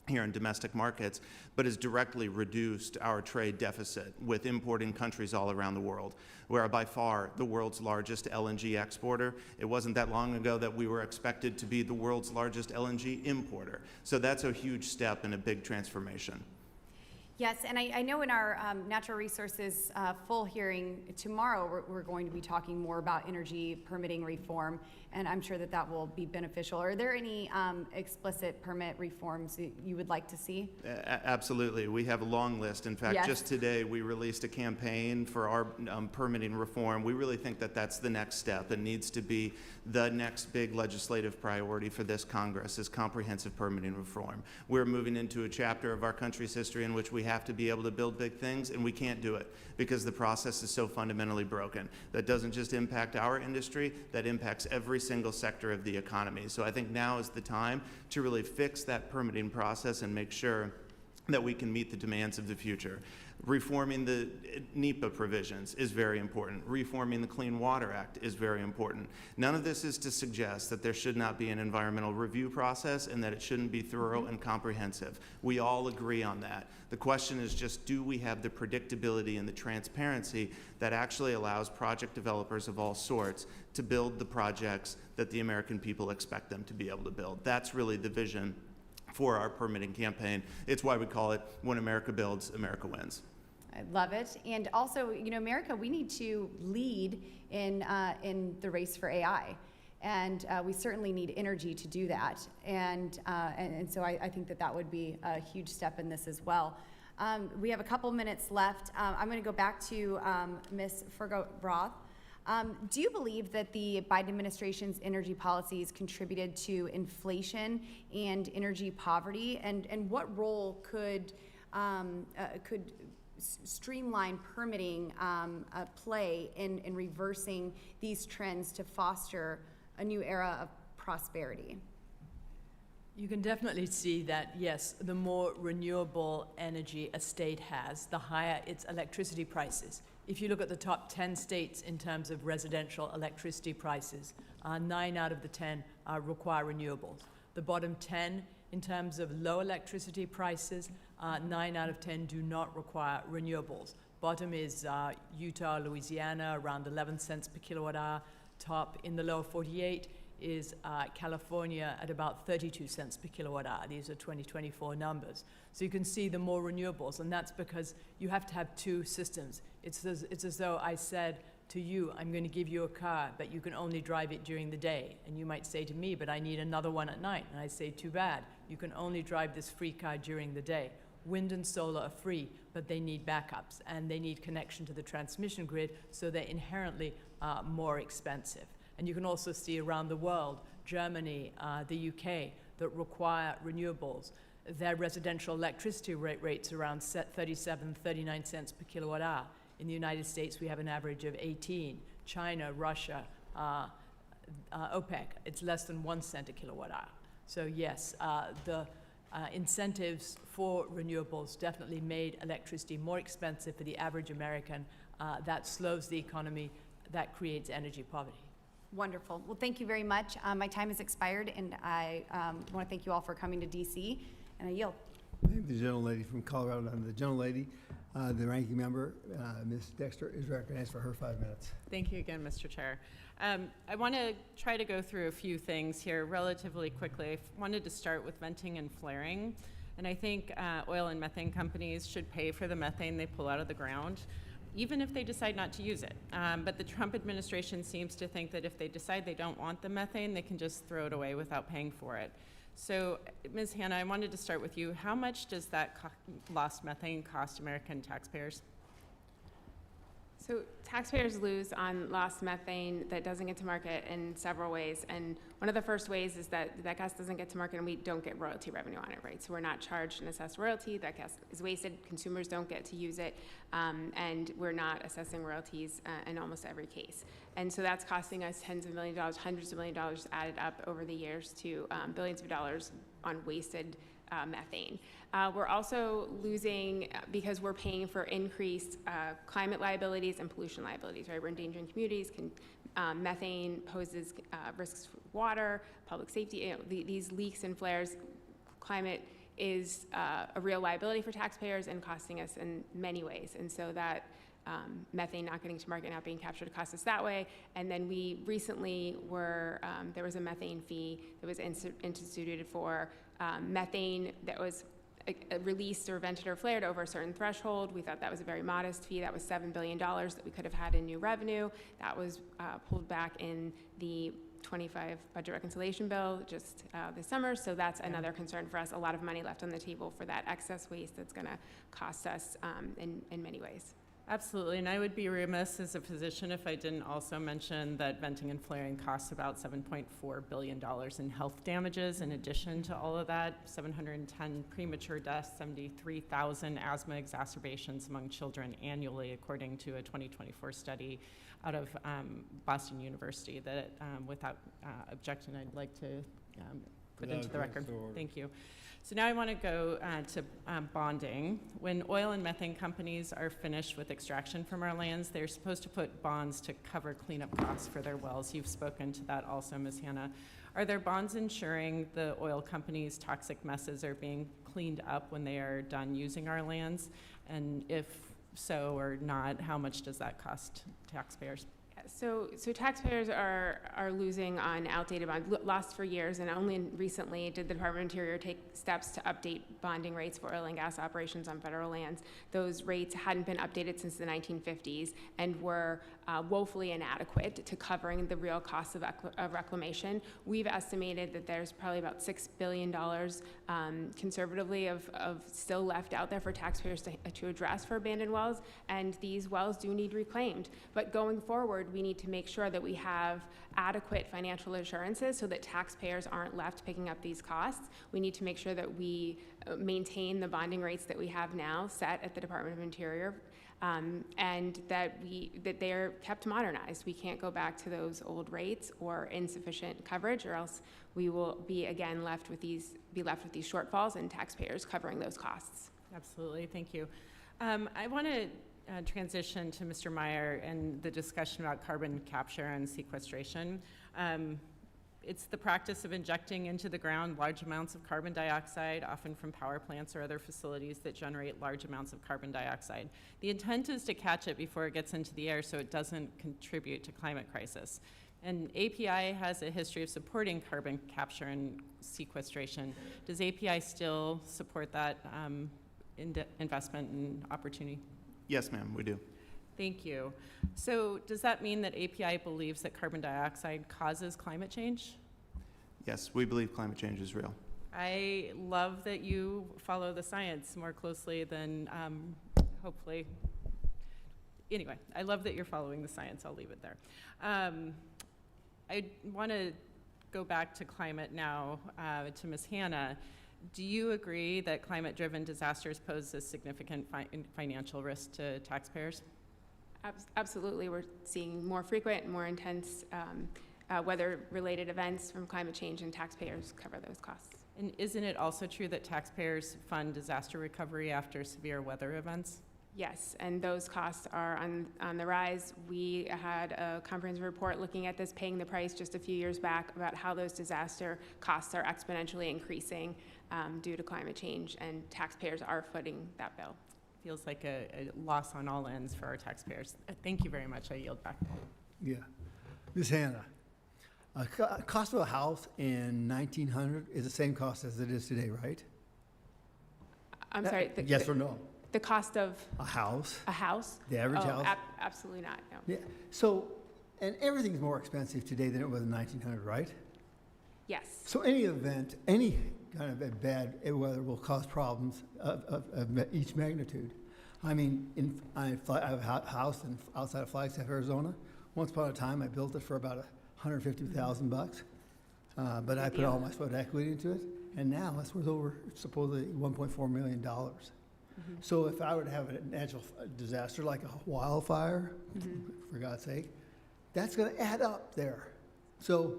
here in domestic markets, but has directly reduced our trade deficit with importing countries all around the world. We are by far the world's largest LNG exporter. It wasn't that long ago that we were expected to be the world's largest LNG importer. So that's a huge step and a big transformation. Yes, and I know in our natural resources full hearing tomorrow, we're going to be talking more about energy permitting reform, and I'm sure that that will be beneficial. Are there any explicit permit reforms that you would like to see? Absolutely. We have a long list. In fact, Yes. just today, we released a campaign for our permitting reform. We really think that that's the next step and needs to be the next big legislative priority for this Congress is comprehensive permitting reform. We're moving into a chapter of our country's history in which we have to be able to build big things, and we can't do it because the process is so fundamentally broken. That doesn't just impact our industry, that impacts every single sector of the economy. So I think now is the time to really fix that permitting process and make sure that we can meet the demands of the future. Reforming the NEPA provisions is very important. Reforming the Clean Water Act is very important. None of this is to suggest that there should not be an environmental review process and that it shouldn't be thorough and comprehensive. We all agree on that. The question is just, do we have the predictability and the transparency that actually allows project developers of all sorts to build the projects that the American people expect them to be able to build? That's really the vision for our permitting campaign. It's why we call it When America Builds, America Wins. I love it. And also, you know, America, we need to lead in the race for AI. And we certainly need energy to do that. And so I think that that would be a huge step in this as well. We have a couple minutes left. I'm going to go back to Ms. Furchtgott-Roth. Do you believe that the Biden administration's energy policies contributed to inflation and energy poverty? And what role could streamline permitting play in reversing these trends to foster a new era of prosperity? You can definitely see that, yes, the more renewable energy a state has, the higher its electricity prices. If you look at the top 10 states in terms of residential electricity prices, 9 out of the 10 require renewables. The bottom 10 in terms of low electricity prices, 9 out of 10 do not require renewables. Bottom is Utah, Louisiana, around 11 cents per kilowatt hour. Top in the lower 48 is California at about 32 cents per kilowatt hour. These are 2024 numbers. So you can see the more renewables, and that's because you have to have two systems. It's as though I said to you, I'm going to give you a car, but you can only drive it during the day. And you might say to me, but I need another one at night. And I say, too bad. You can only drive this free car during the day. Wind and solar are free, but they need backups, and they need connection to the transmission grid, so they're inherently more expensive. And you can also see around the world, Germany, the UK, that require renewables. Their residential electricity rates around 37, 39 cents per kilowatt hour. In the United States, we have an average of 18. China, Russia, OPEC, it's less than 1 cent a kilowatt hour. So yes, the incentives for renewables definitely made electricity more expensive for the average American. That slows the economy, that creates energy poverty. Wonderful. Well, thank you very much. My time has expired, and I want to thank you all for coming to DC, and I yield. Thank the gentlelady from Colorado. And the gentlelady, the ranking member, Ms. Dexter, is recognized for her 5 minutes. Thank you again, Mr. Chair. I want to try to go through a few things here relatively quickly. I wanted to start with venting and flaring. And I think oil and methane companies should pay for the methane they pull out of the ground, even if they decide not to use it. But the Trump administration seems to think that if they decide they don't want the methane, they can just throw it away without paying for it. So, Ms. Hanna, I wanted to start with you. How much does that lost methane cost American taxpayers? So taxpayers lose on lost methane that doesn't get to market in several ways. And one of the first ways is that that gas doesn't get to market and we don't get royalty revenue on it, right? So we're not charged an assessed royalty. That gas is wasted. Consumers don't get to use it. And we're not assessing royalties in almost every case. And so that's costing us tens of millions of dollars, hundreds of millions of dollars added up over the years to billions of dollars on wasted methane. We're also losing because we're paying for increased climate liabilities and pollution liabilities, right? We're endangering communities. Methane poses risks for water, public safety. You know, these leaks and flares, climate is a real liability for taxpayers and costing us in many ways. And so that methane not getting to market, not being captured, costs us that way. And then we recently were, there was a methane fee that was instituted for methane that was released or vented or flared over a certain threshold. We thought that was a very modest fee. That was $7 billion that we could have had in new revenue. That was pulled back in the 25 budget reconciliation bill just this summer. So that's another concern for us. A lot of money left on the table for that excess waste that's going to cost us in many ways. Absolutely, and I would be remiss as a physician if I didn't also mention that venting and flaring costs about $7.4 billion in health damages. In addition to all of that, 710 premature deaths, 73,000 asthma exacerbations among children annually, according to a 2024 study out of Boston University that, without objection, I'd like to put into the record. Thank you. So now I want to go to bonding. When oil and methane companies are finished with extraction from our lands, they're supposed to put bonds to cover cleanup costs for their wells. You've spoken to that also, Ms. Hanna. Are there bonds ensuring the oil companies' toxic messes are being cleaned up when they are done using our lands? And if so or not, how much does that cost taxpayers? So taxpayers are losing on outdated bonds, lost for years, and only recently did the Department of Interior take steps to update bonding rates for oil and gas operations on federal lands. Those rates hadn't been updated since the 1950s and were woefully inadequate to covering the real costs of reclamation. We've estimated that there's probably about $6 billion conservatively of still left out there for taxpayers to address for abandoned wells, and these wells do need reclaimed. But going forward, we need to make sure that we have adequate financial assurances so that taxpayers aren't left picking up these costs. We need to make sure that we maintain the bonding rates that we have now set at the Department of Interior, and that they are kept modernized. We can't go back to those old rates or insufficient coverage, or else we will be again left with these shortfalls and taxpayers covering those costs. Absolutely, thank you. I want to transition to Mr. Meyer and the discussion about carbon capture and sequestration. It's the practice of injecting into the ground large amounts of carbon dioxide, often from power plants or other facilities that generate large amounts of carbon dioxide. The intent is to catch it before it gets into the air so it doesn't contribute to climate crisis. And API has a history of supporting carbon capture and sequestration. Does API still support that investment and opportunity? Yes, ma'am, we do. Thank you. So does that mean that API believes that carbon dioxide causes climate change? Yes, we believe climate change is real. I love that you follow the science more closely than hopefully. Anyway, I love that you're following the science. I'll leave it there. I want to go back to climate now, to Ms. Hanna. Do you agree that climate-driven disasters pose a significant financial risk to taxpayers? Absolutely. We're seeing more frequent and more intense weather-related events from climate change, and taxpayers cover those costs. And isn't it also true that taxpayers fund disaster recovery after severe weather events? Yes, and those costs are on the rise. We had a comprehensive report looking at this, paying the price just a few years back, about how those disaster costs are exponentially increasing due to climate change, and taxpayers are footing that bill. Feels like a loss on all ends for our taxpayers. Thank you very much. I yield back. Yeah. Ms. Hanna, cost of a house in 1900 is the same cost as it is today, right? I'm sorry. Yes or no? The cost of a house? A house? The average house? Absolutely not, no. Yeah. So, and everything's more expensive today than it was in 1900, right? Yes. So any event, any kind of a bad weather will cause problems of each magnitude. I mean, I have a house outside of Flagstaff, Arizona. Once upon a time, I built it for about $150,000, but I put all my sweat equity into it, and now it's worth over supposedly $1.4 million. So if I were to have a natural disaster like a wildfire, for God's sake, that's going to add up there. So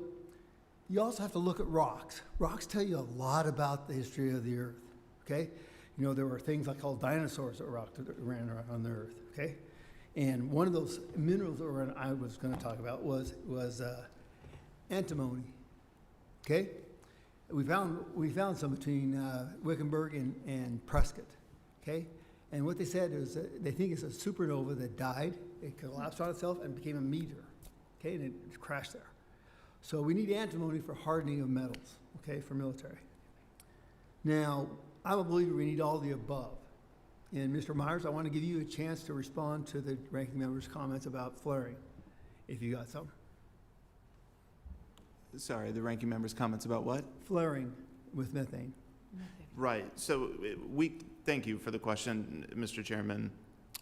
you also have to look at rocks. Rocks tell you a lot about the history of the Earth, okay? You know, there were things like called dinosaurs that ran around on the Earth, okay? And one of those minerals that I was going to talk about was antimony, okay? We found some between Wickenburg and Prescott, okay? And what they said is that they think it's a supernova that died, it collapsed on itself and became a meteor, okay? And it crashed there. So we need antimony for hardening of metals, okay, for military. Now, I'm a believer we need all the above. And Mr. Myers, I want to give you a chance to respond to the ranking member's comments about flaring, if you got some. Sorry, the ranking member's comments about what? Flaring with methane. Right. So thank you for the question, Mr. Chairman.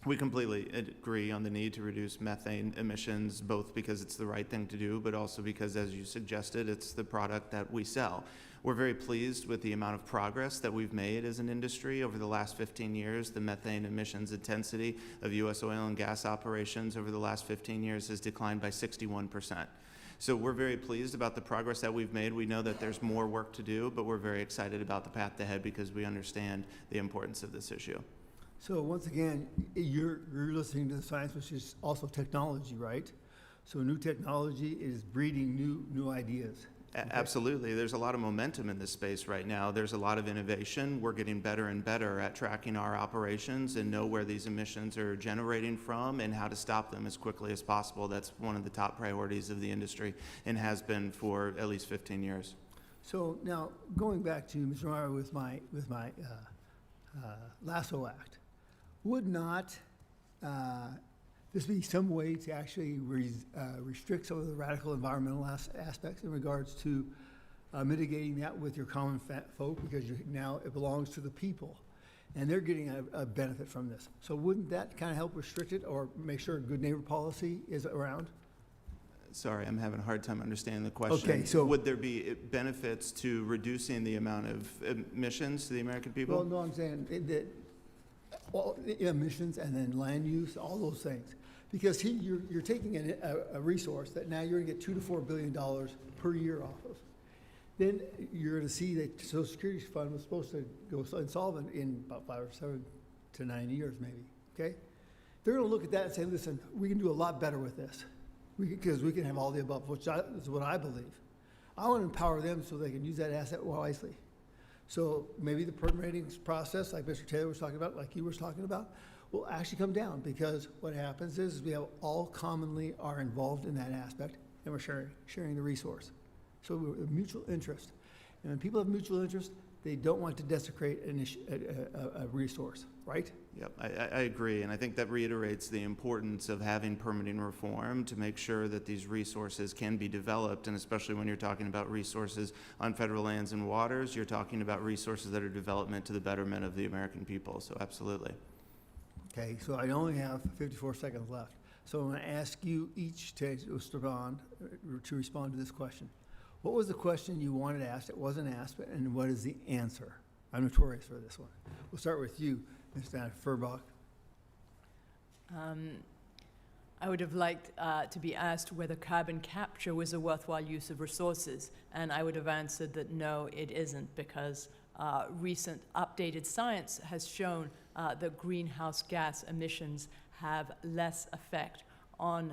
We completely agree on the need to reduce methane emissions, both because it's the right thing to do, but also because, as you suggested, it's the product that we sell. We're very pleased with the amount of progress that we've made as an industry over the last 15 years. The methane emissions intensity of U.S. oil and gas operations over the last 15 years has declined by 61%. So we're very pleased about the progress that we've made. We know that there's more work to do, but we're very excited about the path ahead because we understand the importance of this issue. So once again, you're listening to the science, which is also technology, right? So new technology is breeding new ideas. Absolutely. There's a lot of momentum in this space right now. There's a lot of innovation. We're getting better and better at tracking our operations and know where these emissions are generating from and how to stop them as quickly as possible. That's one of the top priorities of the industry and has been for at least 15 years. So now, going back to Mr. Meyer with my Lasso Act, would not this be some way to actually restrict some of the radical environmental aspects in regards to mitigating that with your common folk, because now it belongs to the people and they're getting a benefit from this? So wouldn't that kind of help restrict it or make sure good neighbor policy is around? Sorry, I'm having a hard time understanding the question. Okay, so would there be benefits to reducing the amount of emissions to the American people? Well, no, I'm saying that emissions and then land use, all those things. Because you're taking a resource that now you're going to get $2 to $4 billion per year off of. Then you're going to see that Social Security Fund was supposed to go insolvent in about 5 or 7 to 9 years, maybe. Okay, they're going to look at that and say, "Listen, we can do a lot better with this, because we can have all the above," which is what I believe. I want to empower them so they can use that asset wisely. So maybe the permitting process, like Mr. Taylor was talking about, like you were talking about, will actually come down, because what happens is we have all commonly are involved in that aspect, and we're sharing the resource. So we're a mutual interest. And when people have mutual interest, they don't want to desecrate a resource, right? Yep, I agree, and I think that reiterates the importance of having permitting reform to make sure that these resources can be developed, and especially when you're talking about resources on federal lands and waters, you're talking about resources that are development to the betterment of the American people, so absolutely. Okay, so I only have 54 seconds left. So I'm going to ask you each to respond to this question. What was the question you wanted asked that wasn't asked, and what is the answer? I'm notorious for this one. We'll start with you, Mr. Furchtgott. I would have liked to be asked whether carbon capture was a worthwhile use of resources, and I would have answered that no, it isn't, because recent updated science has shown that greenhouse gas emissions have less effect on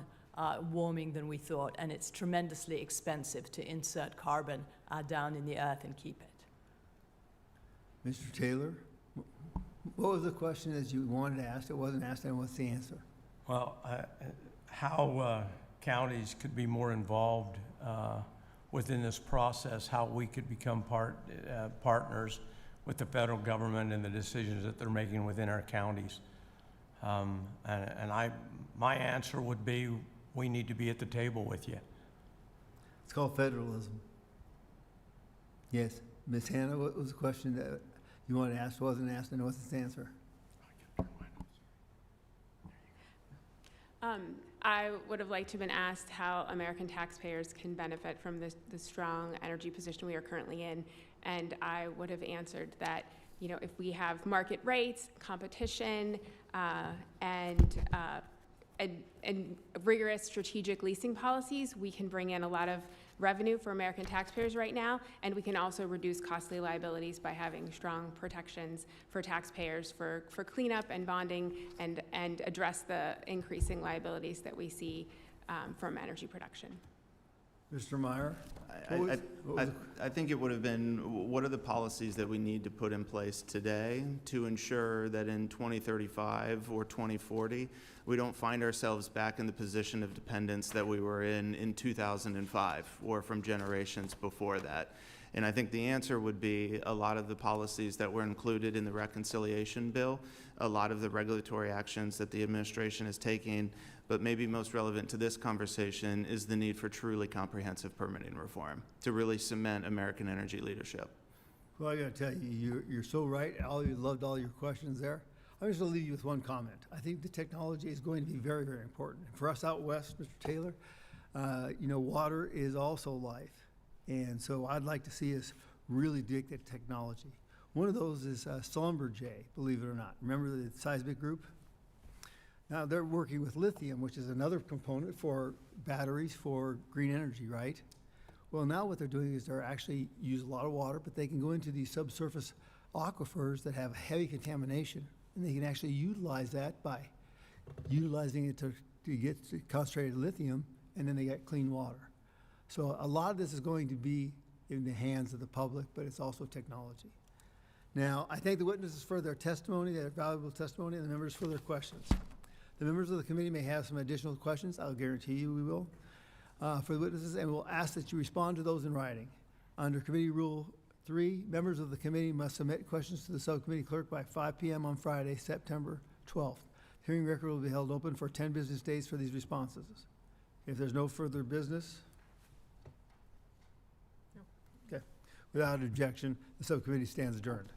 warming than we thought, and it's tremendously expensive to insert carbon down in the earth and keep it. Mr. Taylor, what was the question that you wanted to ask that wasn't asked, and what's the answer? Well, how counties could be more involved within this process, how we could become partners with the federal government and the decisions that they're making within our counties. My answer would be, we need to be at the table with you. It's called federalism. Yes. Ms. Hanna, what was the question that you wanted to ask, wasn't asked, and what's its answer? I would have liked to have been asked how American taxpayers can benefit from the strong energy position we are currently in, and I would have answered that, you know, if we have market rates, competition, and rigorous strategic leasing policies, we can bring in a lot of revenue for American taxpayers right now, and we can also reduce costly liabilities by having strong protections for taxpayers for cleanup and bonding, and address the increasing liabilities that we see from energy production. Mr. Meyer? I think it would have been, what are the policies that we need to put in place today to ensure that in 2035 or 2040, we don't find ourselves back in the position of dependence that we were in 2005 or from generations before that. And I think the answer would be a lot of the policies that were included in the reconciliation bill, a lot of the regulatory actions that the administration is taking, but maybe most relevant to this conversation is the need for truly comprehensive permitting reform to really cement American energy leadership. Well, I gotta tell you, you're so right. You loved all your questions there. I'm just gonna leave you with one comment. I think the technology is going to be very, very important. For us out west, Mr. Taylor, water is also life. And so I'd like to see us really dig at technology. One of those is Schlumberger, believe it or not. Remember the seismic group? Now they're working with lithium, which is another component for batteries for green energy, right? Well, now what they're doing is they're actually use a lot of water, but they can go into these subsurface aquifers that have heavy contamination, and they can actually utilize that by utilizing it to get concentrated lithium, and then they get clean water. So a lot of this is going to be in the hands of the public, but it's also technology. Now, I thank the witnesses for their testimony, their valuable testimony, and the members for their questions. The members of the committee may have some additional questions. I'll guarantee you we will, for the witnesses, and we'll ask that you respond to those in writing. Under Committee Rule 3, members of the committee must submit questions to the subcommittee clerk by 5 p.m. on Friday, September 12th. Hearing record will be held open for 10 business days for these responses. If there's no further business, okay. Without objection, the subcommittee stands adjourned.